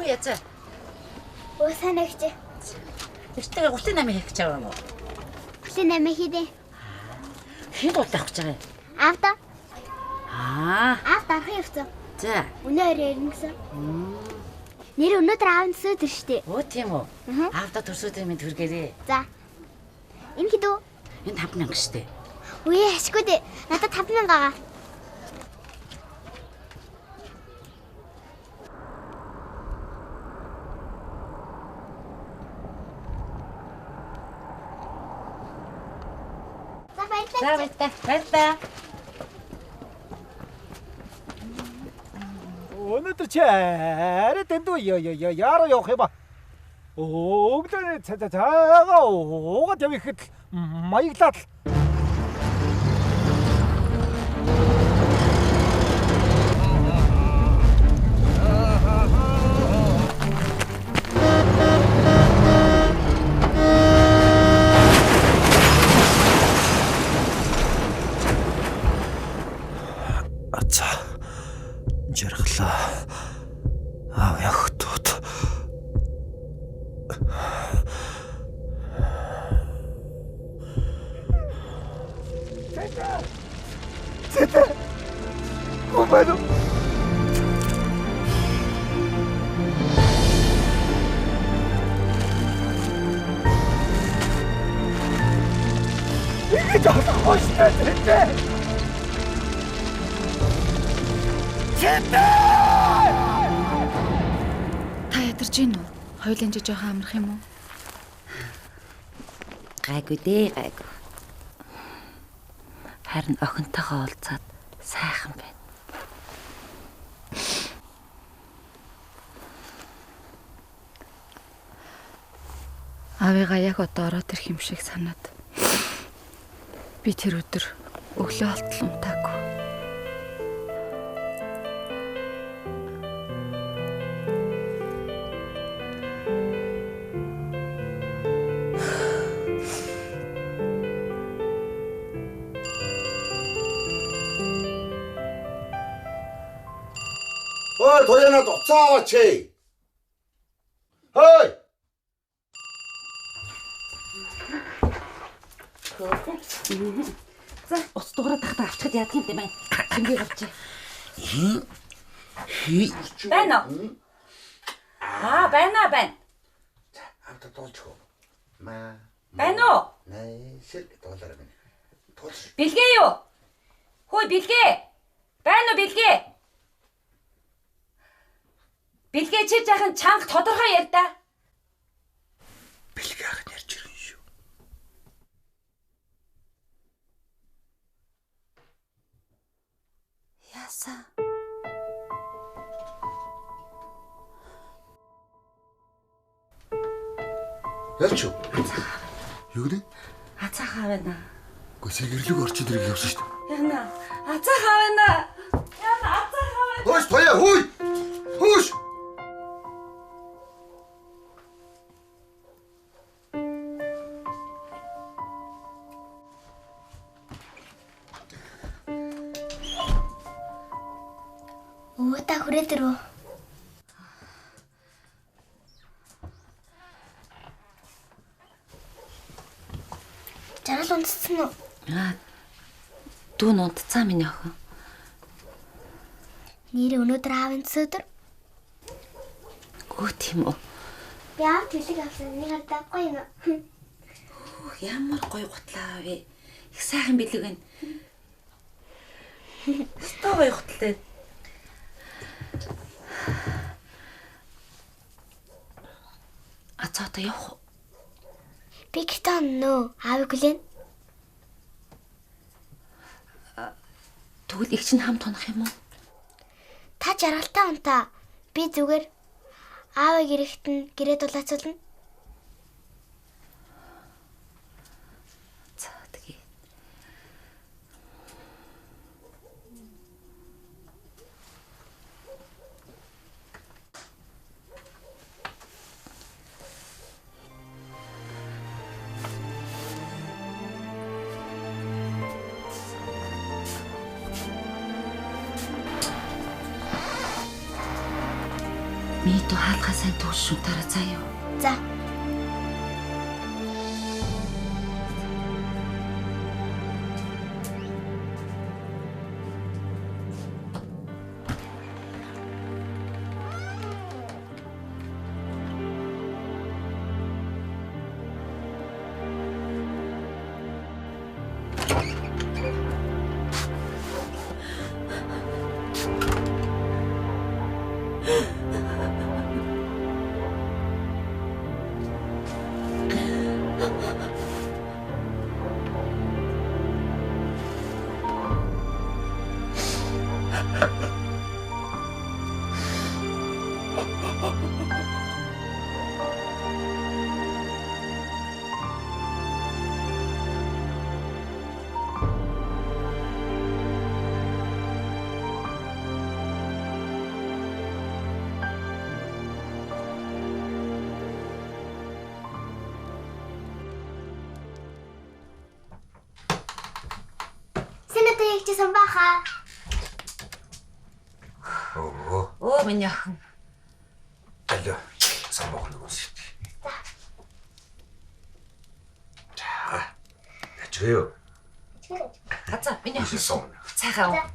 Яцаа. Уусаа нэгч. Тэртээ гутын намыг хийх гэж байгаа юм уу? Гутын намыг хийдэ. Хэн гутах гэж байгаа юм? Авда. Авда хийвцээ. За. Өнөөр яринсан. Нэр өнөөдөр аав nëсөд ирж штэ. Оо тийм үү. Авда төрсөд минь төргээрээ. За. Энэ хідүү. Энэ 5,000 штэ. Үе ашгүй дээ. Надад 5,000 байгаа. За баярлалаа. Өнөөдөр чи арай дэндүү яаруу явах юм ба. Өглөө цаагаа уугаад явах ихэд маяглаад л. Ацаа. Жаргалаа. Аав ягтууд. Зэtä. Гомбаду. 이게 저 호스텔 зэtä. Та ядарч гин үү? Хоёулаа жоохон амрах юм уу? Гайгүй дээ, гайгүй. Харин охинтойгоо уулзаад сайхан байна. Авигаа яг одоо ороод ирэх юм шиг санаад. Би тэр өдөр өглөө олтол унтаагүй. Ой, 도연아도 짜치. 어이. За, ус дуурайх тахта авчихад яах юм бэ мэн? Хингээ гарчээ. Байна уу? Байна. 자, 아무튼 도와줘. 마. Байна уу? 네, 실게 도와달라면. 도와줘. Бэлгээ юу? Хөөе, бэлгээ. Байна уу, бэлгээ? Бэлгээ чи жаахан чанга тодорхой ярь да. 빌가가 내주는 슈. Яасан? 야초. юу гэнэ? Ацаахаа байна. Гэхдээ сэгэрлэг орчид ирэх явсан шүү дээ. Яна, ацаахаа байна. Яна, ацаахаа байна. Хөөш, тоя, хөөй. Хөөш. Уута хүрээд ирв. Жаргал унтсан уу? Дүүн унтцаа миний охин. Нэр өнөөдөр аавын цэвэр. Гүү тийм үү? Би аав тэлэг авсан. Нэг хардахгүй юм. Ямар гоё гутлаа вэ? Их сайхан бэлэг байна. Стоо гоё гутлаа. Ацаата явах уу? Би гитаа нөө аавыг хүлээн. Тэгвэл их чинь хамт унах юм уу? Та жаргалтай унтаа. Би зүгээр аавыг ирэхэд нь гэрээ дулаацуулна. За тэгээ. Мито хаалгаа сайн түүш шунтаараа заа юу. За. ирчихсэн баха. Оо миний охин. Алло. Сан бохно гос. За. Ачгөө. Газаа миний охин. Сон. Цайхаа.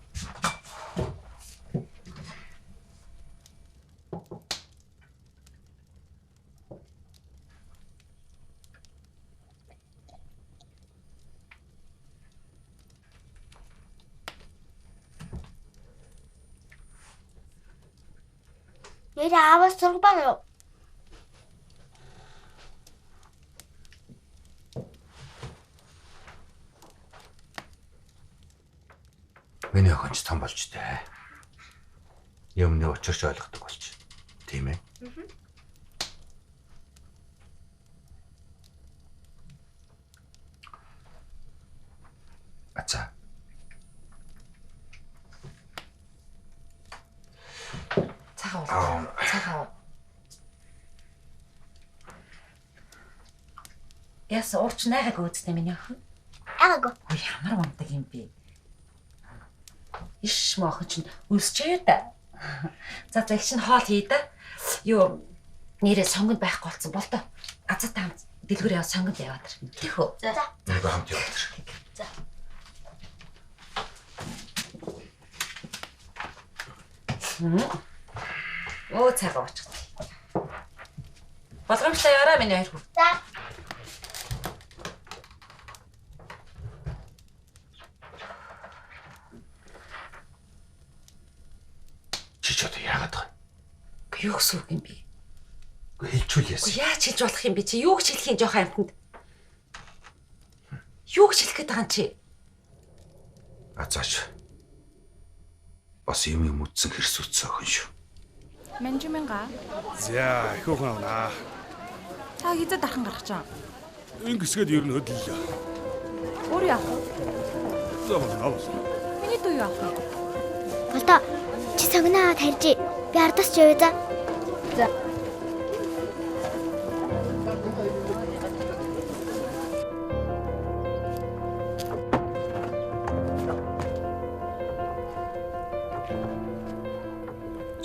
Нэр ааваас зураг байна уу? Миний охин ч том болж дээ. Юмны учирч ойлгодог болч. Тийм ээ. Ачаа. Цахаа. Яс урч найгаг үзтээ миний охин. Аагүй. Ой ямар унтаг юм бэ? Иш мохон чинь өсчээ да. За их чинь хоол хий да. Юу нэрээ сонгонд байхгүй болсон бол доо. Азат таам дэлгүүр яв сонгонд яваад ир. Тэхүү. За. Нэг хамт яваад ир. За. Оо цагаа очих. Болгоомжтой яваараа миний хоёр хүү. За. Чи ч одоо яагаад байгаа? Юу гэсэн үг юм бэ? Үгүй хэлчихвэл яасан. Яаж хийж болох юм бэ чи? Юу гэж хэлэх юм жоох амтнд? Юу гэж хэлэх гээд байгаа юм чи? Азаач. Бас юм үтсэн хэрсүүцсэн охин шүү. Манжимэнга. За, их хөөн авнаа. Та хизээ дархан гарах чам. Ингэсгээд ер нь хөдлөлөө. Өөр яах вэ? За бол. Миний дүү яах вэ? Болдоо. Чи согноо тарьжи. Би ардаас ч явъя за. За.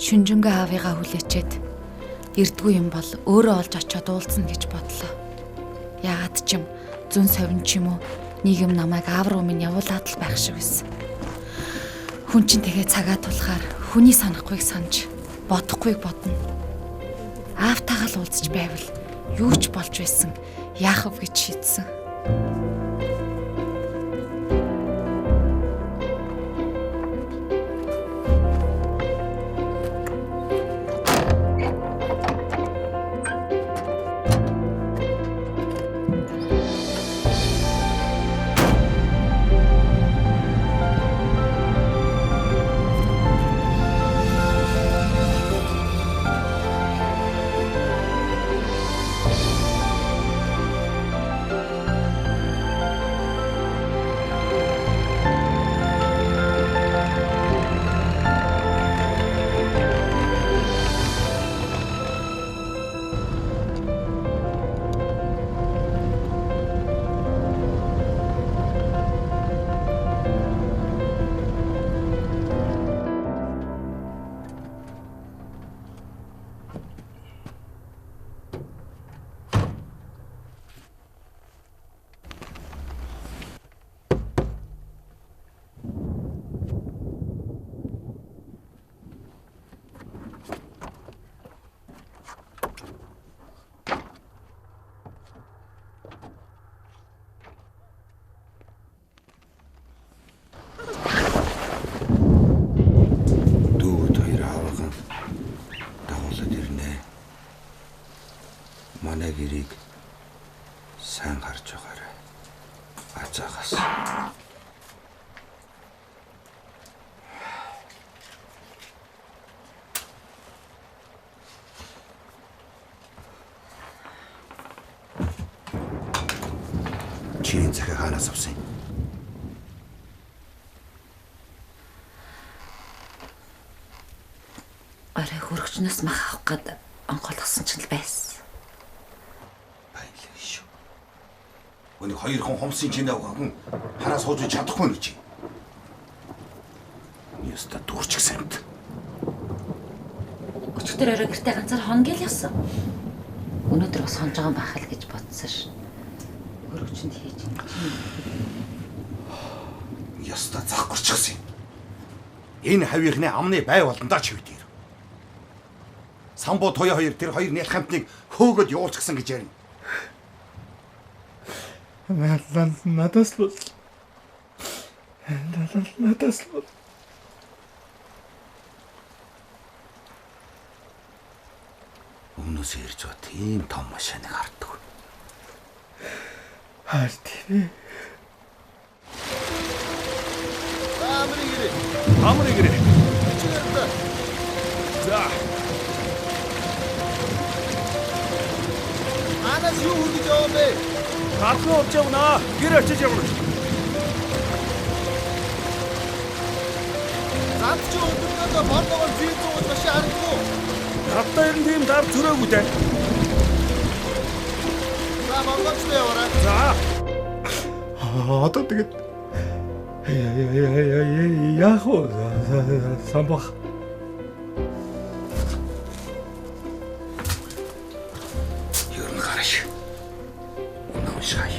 Шүнжэнгээ аавыгаа хүлээчээд эрдгүй юм бол өөрөө олж очиод уулзна гэж бодлоо. Яагаад ч юм зүүн совин ч юм уу нийгэм намайг аав руу минь явуулаад л байх шиг байсан. Хүн чинь тэгээ цагаа тулахаар хүний санахгүйг санаж, бодохгүйг бодно. Аавтайгаа л уулзч байвал юу ч болж байсан яах вэ гэж шийдсэн. манай гэрийг сайн харж байгаарай. Азаагаас. Чин захаа ханаас авсан. Арай хөргчнөөс мах авах гээд онголгосон ч л байсан. Баялаг шүү. Өний хоёр хүн хумсын чинээ авах хүн ханаас хууж чадахгүй гэж. Яста дүүрчихсэн юмд. Өчигдөр орой гэртээ ганцаар хонгил явсан. Өнөөдөр бас хонж байгаа байх л гэж бодсон ш. Өрөвчөнд хийж юм. Яста захгүй юм. Энэ хавийнхны амны бай болондоо ч хөвдөө. Самбуу туяа хоёр тэр хоёр нийл хамтныг хөөгөд явуулчихсан гэж ярина. Надаас л Өмнөөс ирж ба тийм том машиныг харддаг. тийм. Амрыг ирээ. За. Анаас юу хийж яваа бэ? Гадны урж явна. Гэр очиж явна. Зам чи өдөртөө бордогоор зүй зүүж машин харагдав. Гадаа ирэн тийм дар зөрөөгүй дээ. За бордогч яваарай. За. Одоо тэгээд яах вэ? Самбах. Ер нь гараш. Унаа шай.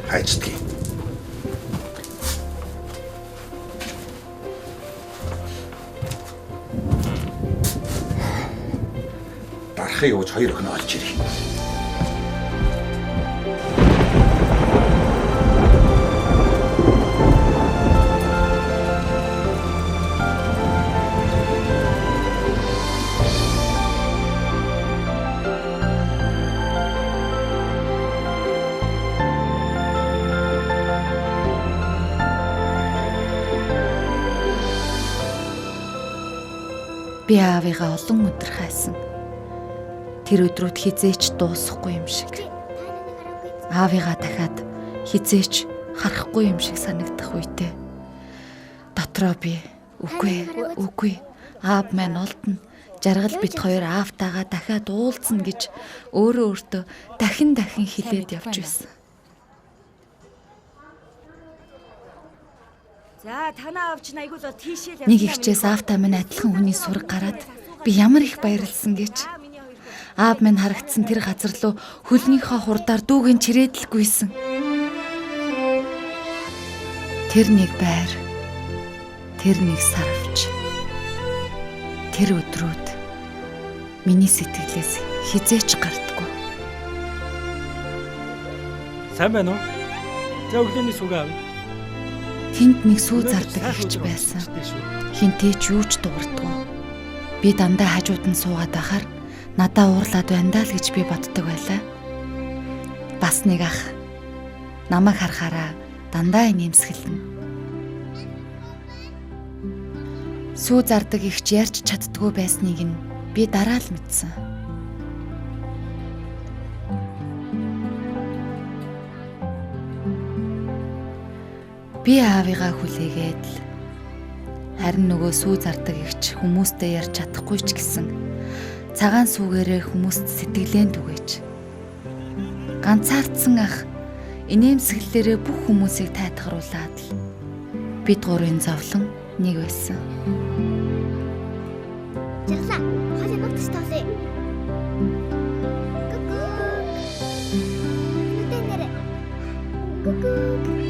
Хайчдаг. Дарахыг явууж хоёр өхнө олж ирье. Би аавыгаа олон өдөр хайсан. Тэр өдрүүд хизээч дуусахгүй юм шиг. Аавыгаа дахиад хизээч харахгүй юм шиг санагдах үедээ дотроо би үгүй аав маань олдно. Жаргал бит хоёр аавтайгаа дахиад уулзна гэж өөртөө дахин хэлээд явж байсан. За танаа авч айгуул тийшээ л. Нэг ихчээс аавтай минь адилхан хүний сураг гараад би ямар их баярлсан гэж. Аав минь харагдсан тэр газар руу хөлнийхөө хурдаар дүүгийн чирээдэл гүйсэн. Тэр нэг байр, тэр нэг сарвч. Тэр өдрүүд миний сэтгэлээс хизээч гардаггүй. Сайн байна уу? За өглөөний сүг авъя. Хинт нэг сүү зардаг ихч байсан. Хинтээч юу ч дуурдаггүй. Би дандаа хажууд нь суугаад байхаар надаа уурлаад байна даа л гэж би боддог байлаа. Бас нэг ах намайг харахаараа дандаа инээмсэглэн. Сүү зардаг ихч ярьж чаддгүй байсныг нь би дараа л мэдсэн. Би аавыгаа хүлээгээд л харин нөгөө сүү зардаг ихч хүмүүстэй ярьж чадахгүй ч гэсэн цагаан сүүгээрээ хүмүүст сэтгэлэн түгээж. Ганцаардсан ах инээмсэглэлээрээ бүх хүмүүсийг тайтгаруулад л бид гурвын зовлон нэг байсан. Жаргалаа. Хоолой нутагч тоосё. Гүгүү. Нүдэнэрэ. Гүгүү.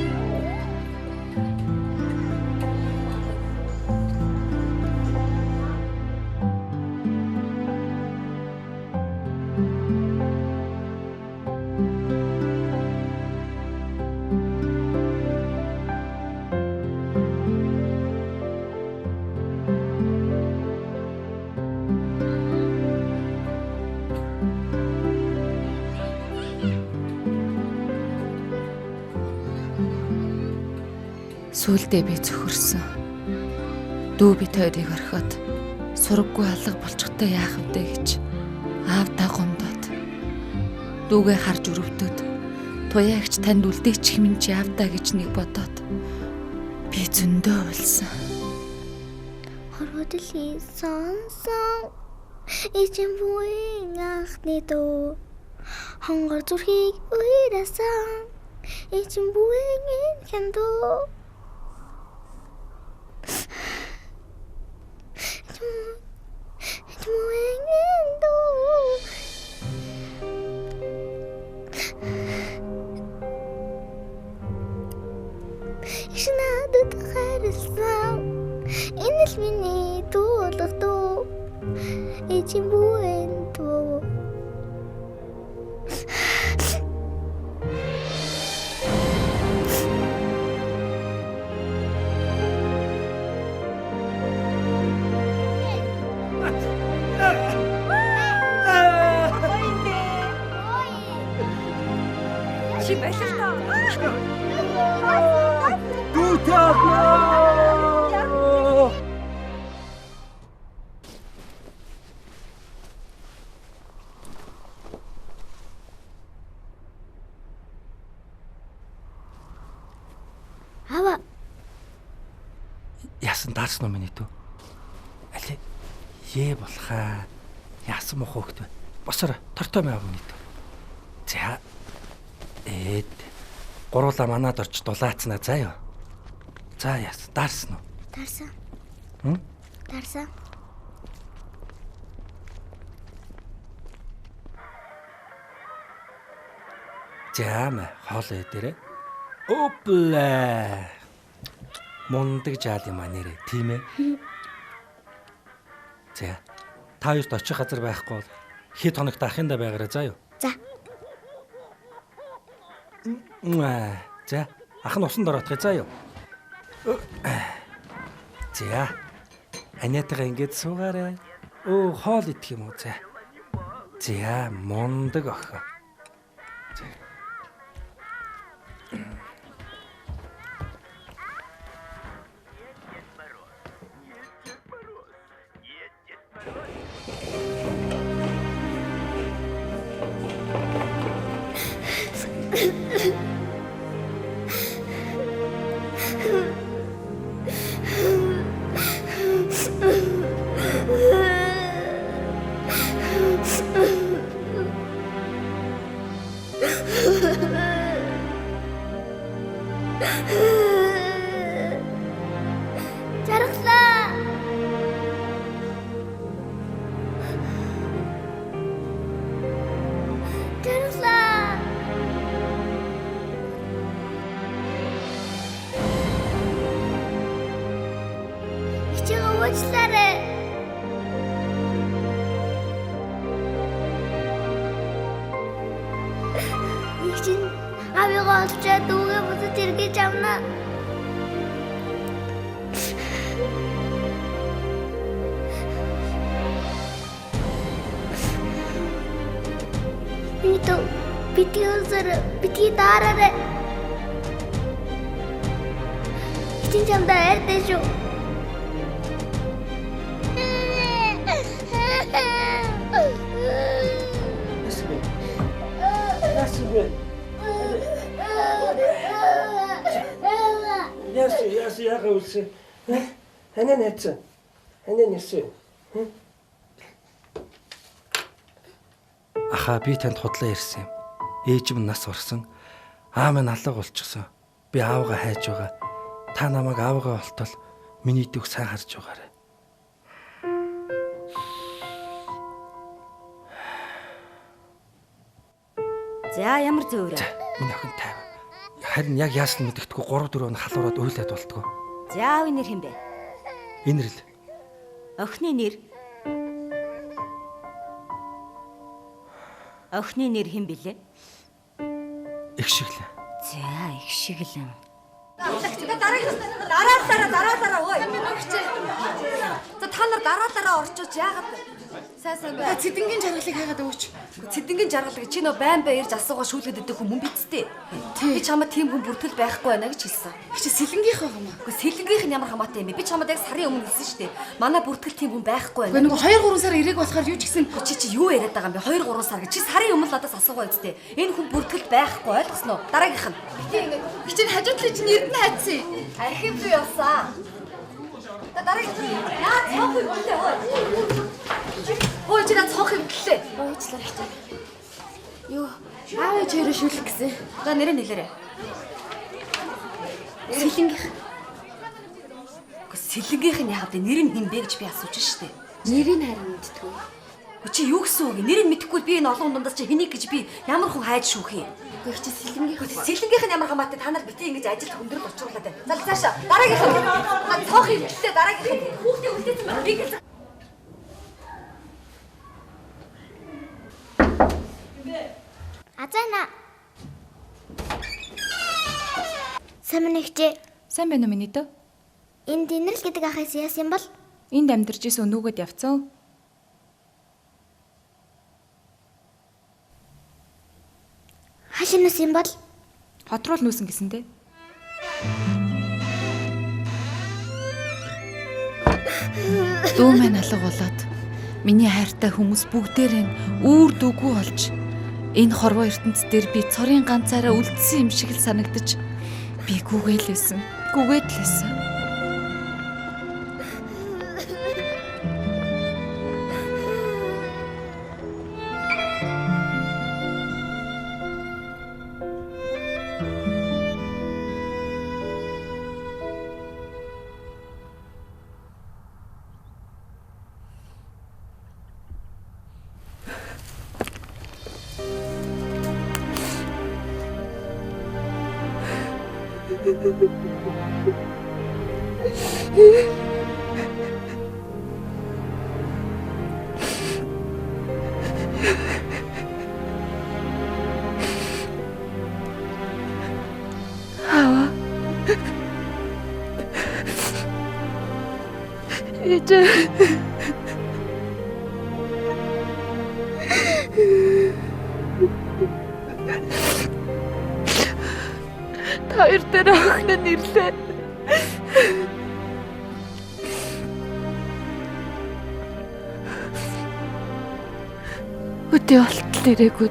Сүүлдээ би зөвхөрсөн. Дүү бит хоёрыг орхиод сураггүй алга болчихтой яах вэ гэж аавдаа гомдоод. Дүүгээ харж өрөвдөд туяагч танд үлдээчих минь чи аавдаа гэж нэг бодоод би зөндөө болсон. Хорводлын сонсон эцэм буйн анхны дуу хонгор зүрхийг уйрасан Эцэн бүхэн хяндуу. Надад хайрласан энэ л миний дуу болох дуу эцэн бүхэн дуу. Чи байлаа. Ава. Яасан даарсан уу миний дүү? Али ээ болохаа. Яасан мох хөөхт вэ? Босоор тортой маяг миний дүү. За. Гуруула манад орч дулаацнаа заа ёо. За яасан даарсан уу? Даарсан. Хм? Даарсан. Жаам хоолой дээрээ. Опла. Мундаг жаал юм аа нэрээ, тийм ээ. За. Та хоёрт очих газар байхгүй бол хэд хоногт ахында байгаарай заа юу? За. За, ах нь усанд ороодгоо заа юу? За. Аниатайгаа ингэж суугаарай. Хоол идэх юм уу за. За, мундаг охин. Жаргалаа. Жаргалаа. Ичээ уучлаарай. Ичээ авигаа олчаа дүүгээ бүсэж эргэж авнаа. Itu biti usar biti darare. İçin camda erde şu. Яс яга үсэ. Ханаа нэцэн. Ханаа нэсэ. Ахаа би танд худлаа ирсэн юм. Ээж минь нас орсон. Аав минь алга болчихсон. Би аавгаа хайж байгаа. Та намайг аавгаа олтол миний дүүг сайн харж байгаарай. За ямар зөөрэ. Миний охин тайв. Харин яг яасан мэддэхгүй 3-4 хоног халуураад уйлаад болтгоо. За аавын нэр хэм бэ? Инрэл. Охины нэр. Охины нэр хэм бэлээ? Их шиглэн. За их шиглэн. Дараа ой. За та нар дараа орчооч яагаад сайн бай. Цэдэнгийн жаргалыг хайгаад өгөөч. Цэдэнгийн жаргалыг чи нөө байн баярж асуугаа шүүлгээд өгөх хүн бидтэй. Би чамд тийм хүн бүртгэл байхгүй байна гэж хэлсэн. Чи сэлэнгийнх байгаа юм аа. Гэхдээ сэлэнгийнх нь ямар хамаатай юм бэ? Би чамд яг сарын өмнө хэлсэн шүү дээ. Манай бүртгэл тийм хүн байхгүй байна. Нөгөө 2-3 сар ирээг болохоор юу ч гэсэн чи юу яриад байгаа юм бэ? 2-3 сар гэж. Чи сарын өмнө надаас асуугаа үсттэй. Энэ хүн бүртгэл байхгүй ойлгосноо? Дараагийнх нь. чи хажууд талын чинь эрдэнэ хайцсан. Архив зүй явсан. Дараагийнх нь. Яа цонх юм бэ? Ой чи над цонх юм гэлээ. Уучлаарай. Юу? Аав яаж хоёроо шүлэх гэсэн? За нэрээ нэлээрээ. Сэлэнгийнх. Сэлэнгийнх нь яагаад нэр нь хин бэ гэж би асууж штэ. Нэрийг харин мэдтгүү. Чи юу гэсэн үг? Нэрийг мэдэхгүй би энэ олон дундаас чи хэнийг гэж би ямар хүн хайж шүүх юм? Гэхдээ чи сэлэнгийнх. Сэлэнгийнх нь ямар хамаатай та нар битээ ингэж ажил хөндрөл очруулаад байна. За цаашаа дараагийнх нь цоох хөвлөлтөө дараагийнх нь хүүхдээ үлдээсэн байна. Би гэж Азана. Самнэгчээ. Сайн байна уу миний дөө? Энд Динрэл гэдэг ахаас яасан бол? Энд амьдарч исэн өнөөгөөд явцсан. Хашинус юм бол? Хот руу л нүүсэн гэсэнтэй. Дөө маань алга болоод миний хайртай хүмүүс бүгдээрээ үүр дүүгүй болж энэ хорвоо ертөнц дээр би цорын ганцаараа үлдсэн юм шиг л санагдаж би гүгээлсэн. Гүгээдлээсэн. Хоёр дээр охин нь ирлээ. Өдөө болтол ирээгүй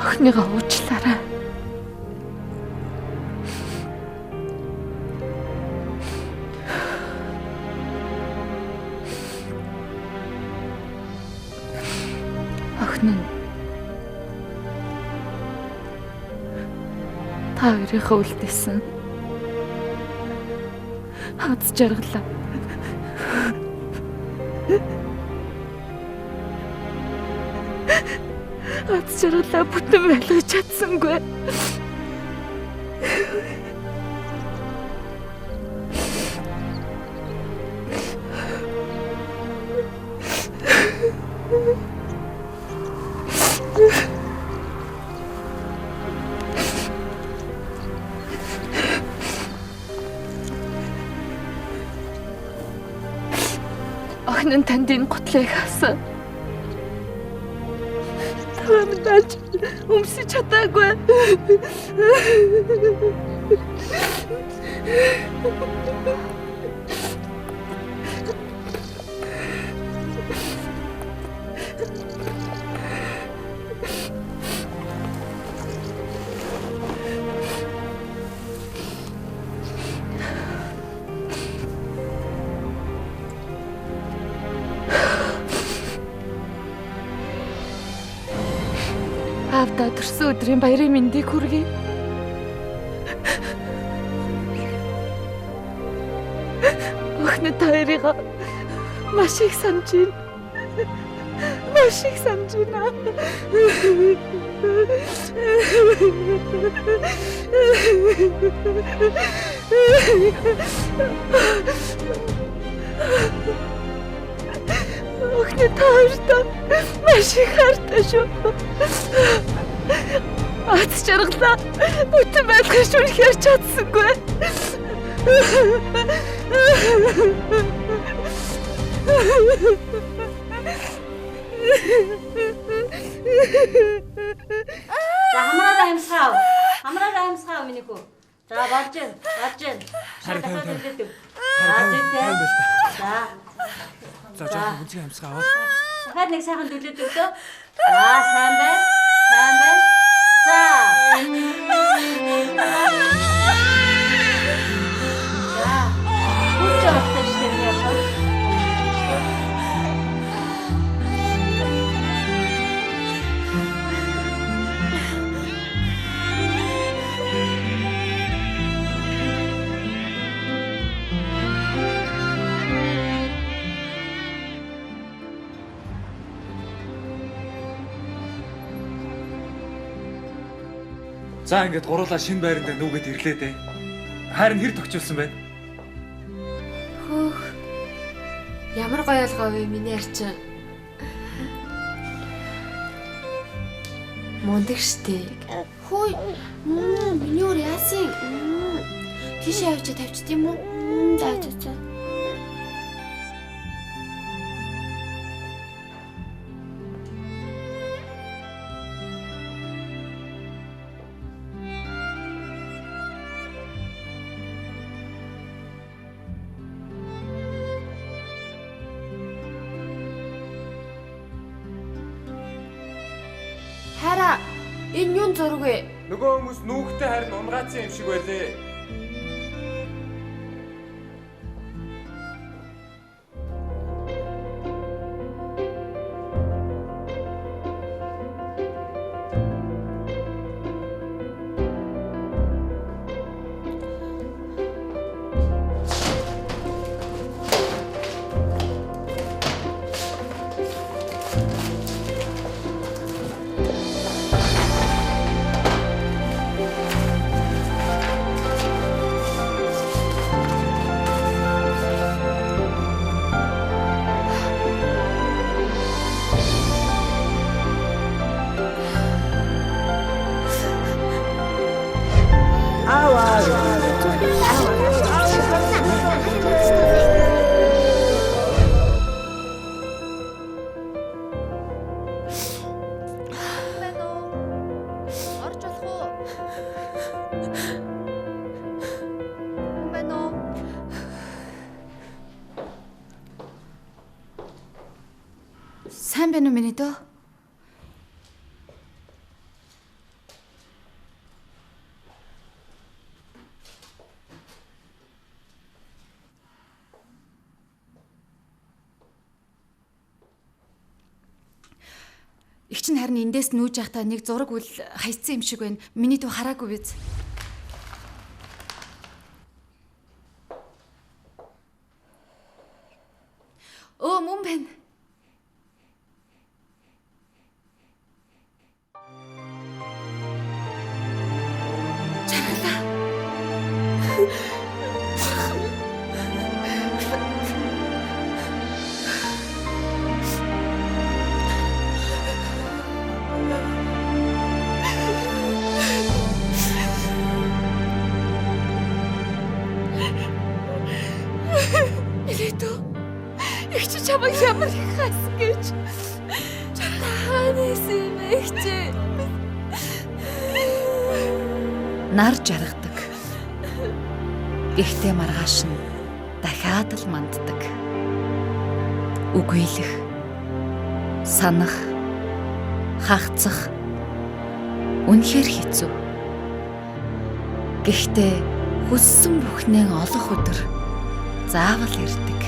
охиныгаа уучлаарай. Охин нь та хоёрынхаа үлдээсэн. Хаз жаргалаа. Хаз жаргалаа бүтэн байлгаж чадсангүй. Охин нь танд энэ гутлыг хаасан. Тамдаж өмсөж чадаагүй. Авда төрсөн өдрийн баярын мэндийг хүргэе. Охин та хоёрыг маш их санаж байна. Маш их санаж байна. Охин та хоёртаа маш их хайртай шүү. Ат жаргалаа бүтэн байлгаж үнэхээр чадсангүй. За хамраа амсгав миний хүү. За болж гэн. За жоо бүзгийн амсгаа аваад. Дахиад нэг сайхан дүлээд өгдөө. За сайн байна. За. Хүч авах штеп яах. За ингээд гуруулаа шинэ байранд нүгэд ирлээ дээ. Харин хэр тогтчихсон бэ? Хөөх. Ямар гоё алгаа вэ миний арчин. Мундаг штэ. Хөөе. Миний өөр яасан? Тийш явж тавьчих тийм үү? За. Хараа, энэ юун зураг вэ? Нөгөө хүмүүс нүүхтэй харин унгаацсан юм шиг байлээ. Сайн байна уу миний дөө? Их чинь харин эндээс нүүж явахдаа нэг зураг үл хайцсан юм шиг байна. Миний дөө хараагүй биз? Оо мөн байна. Элето. Их чи чамайг ямар их хасан гэж. Чанаас юм ихчи. Нар жаргадаг. Гэхдээ маргааш нь дахиад л манддаг. Үгүйлэх, санах, хагцах үнэхээр хэцүү. Гэхдээ хүссэн бүхнээ олох өдөр заавал ирдэг.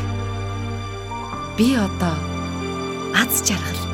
Би одоо аз жаргал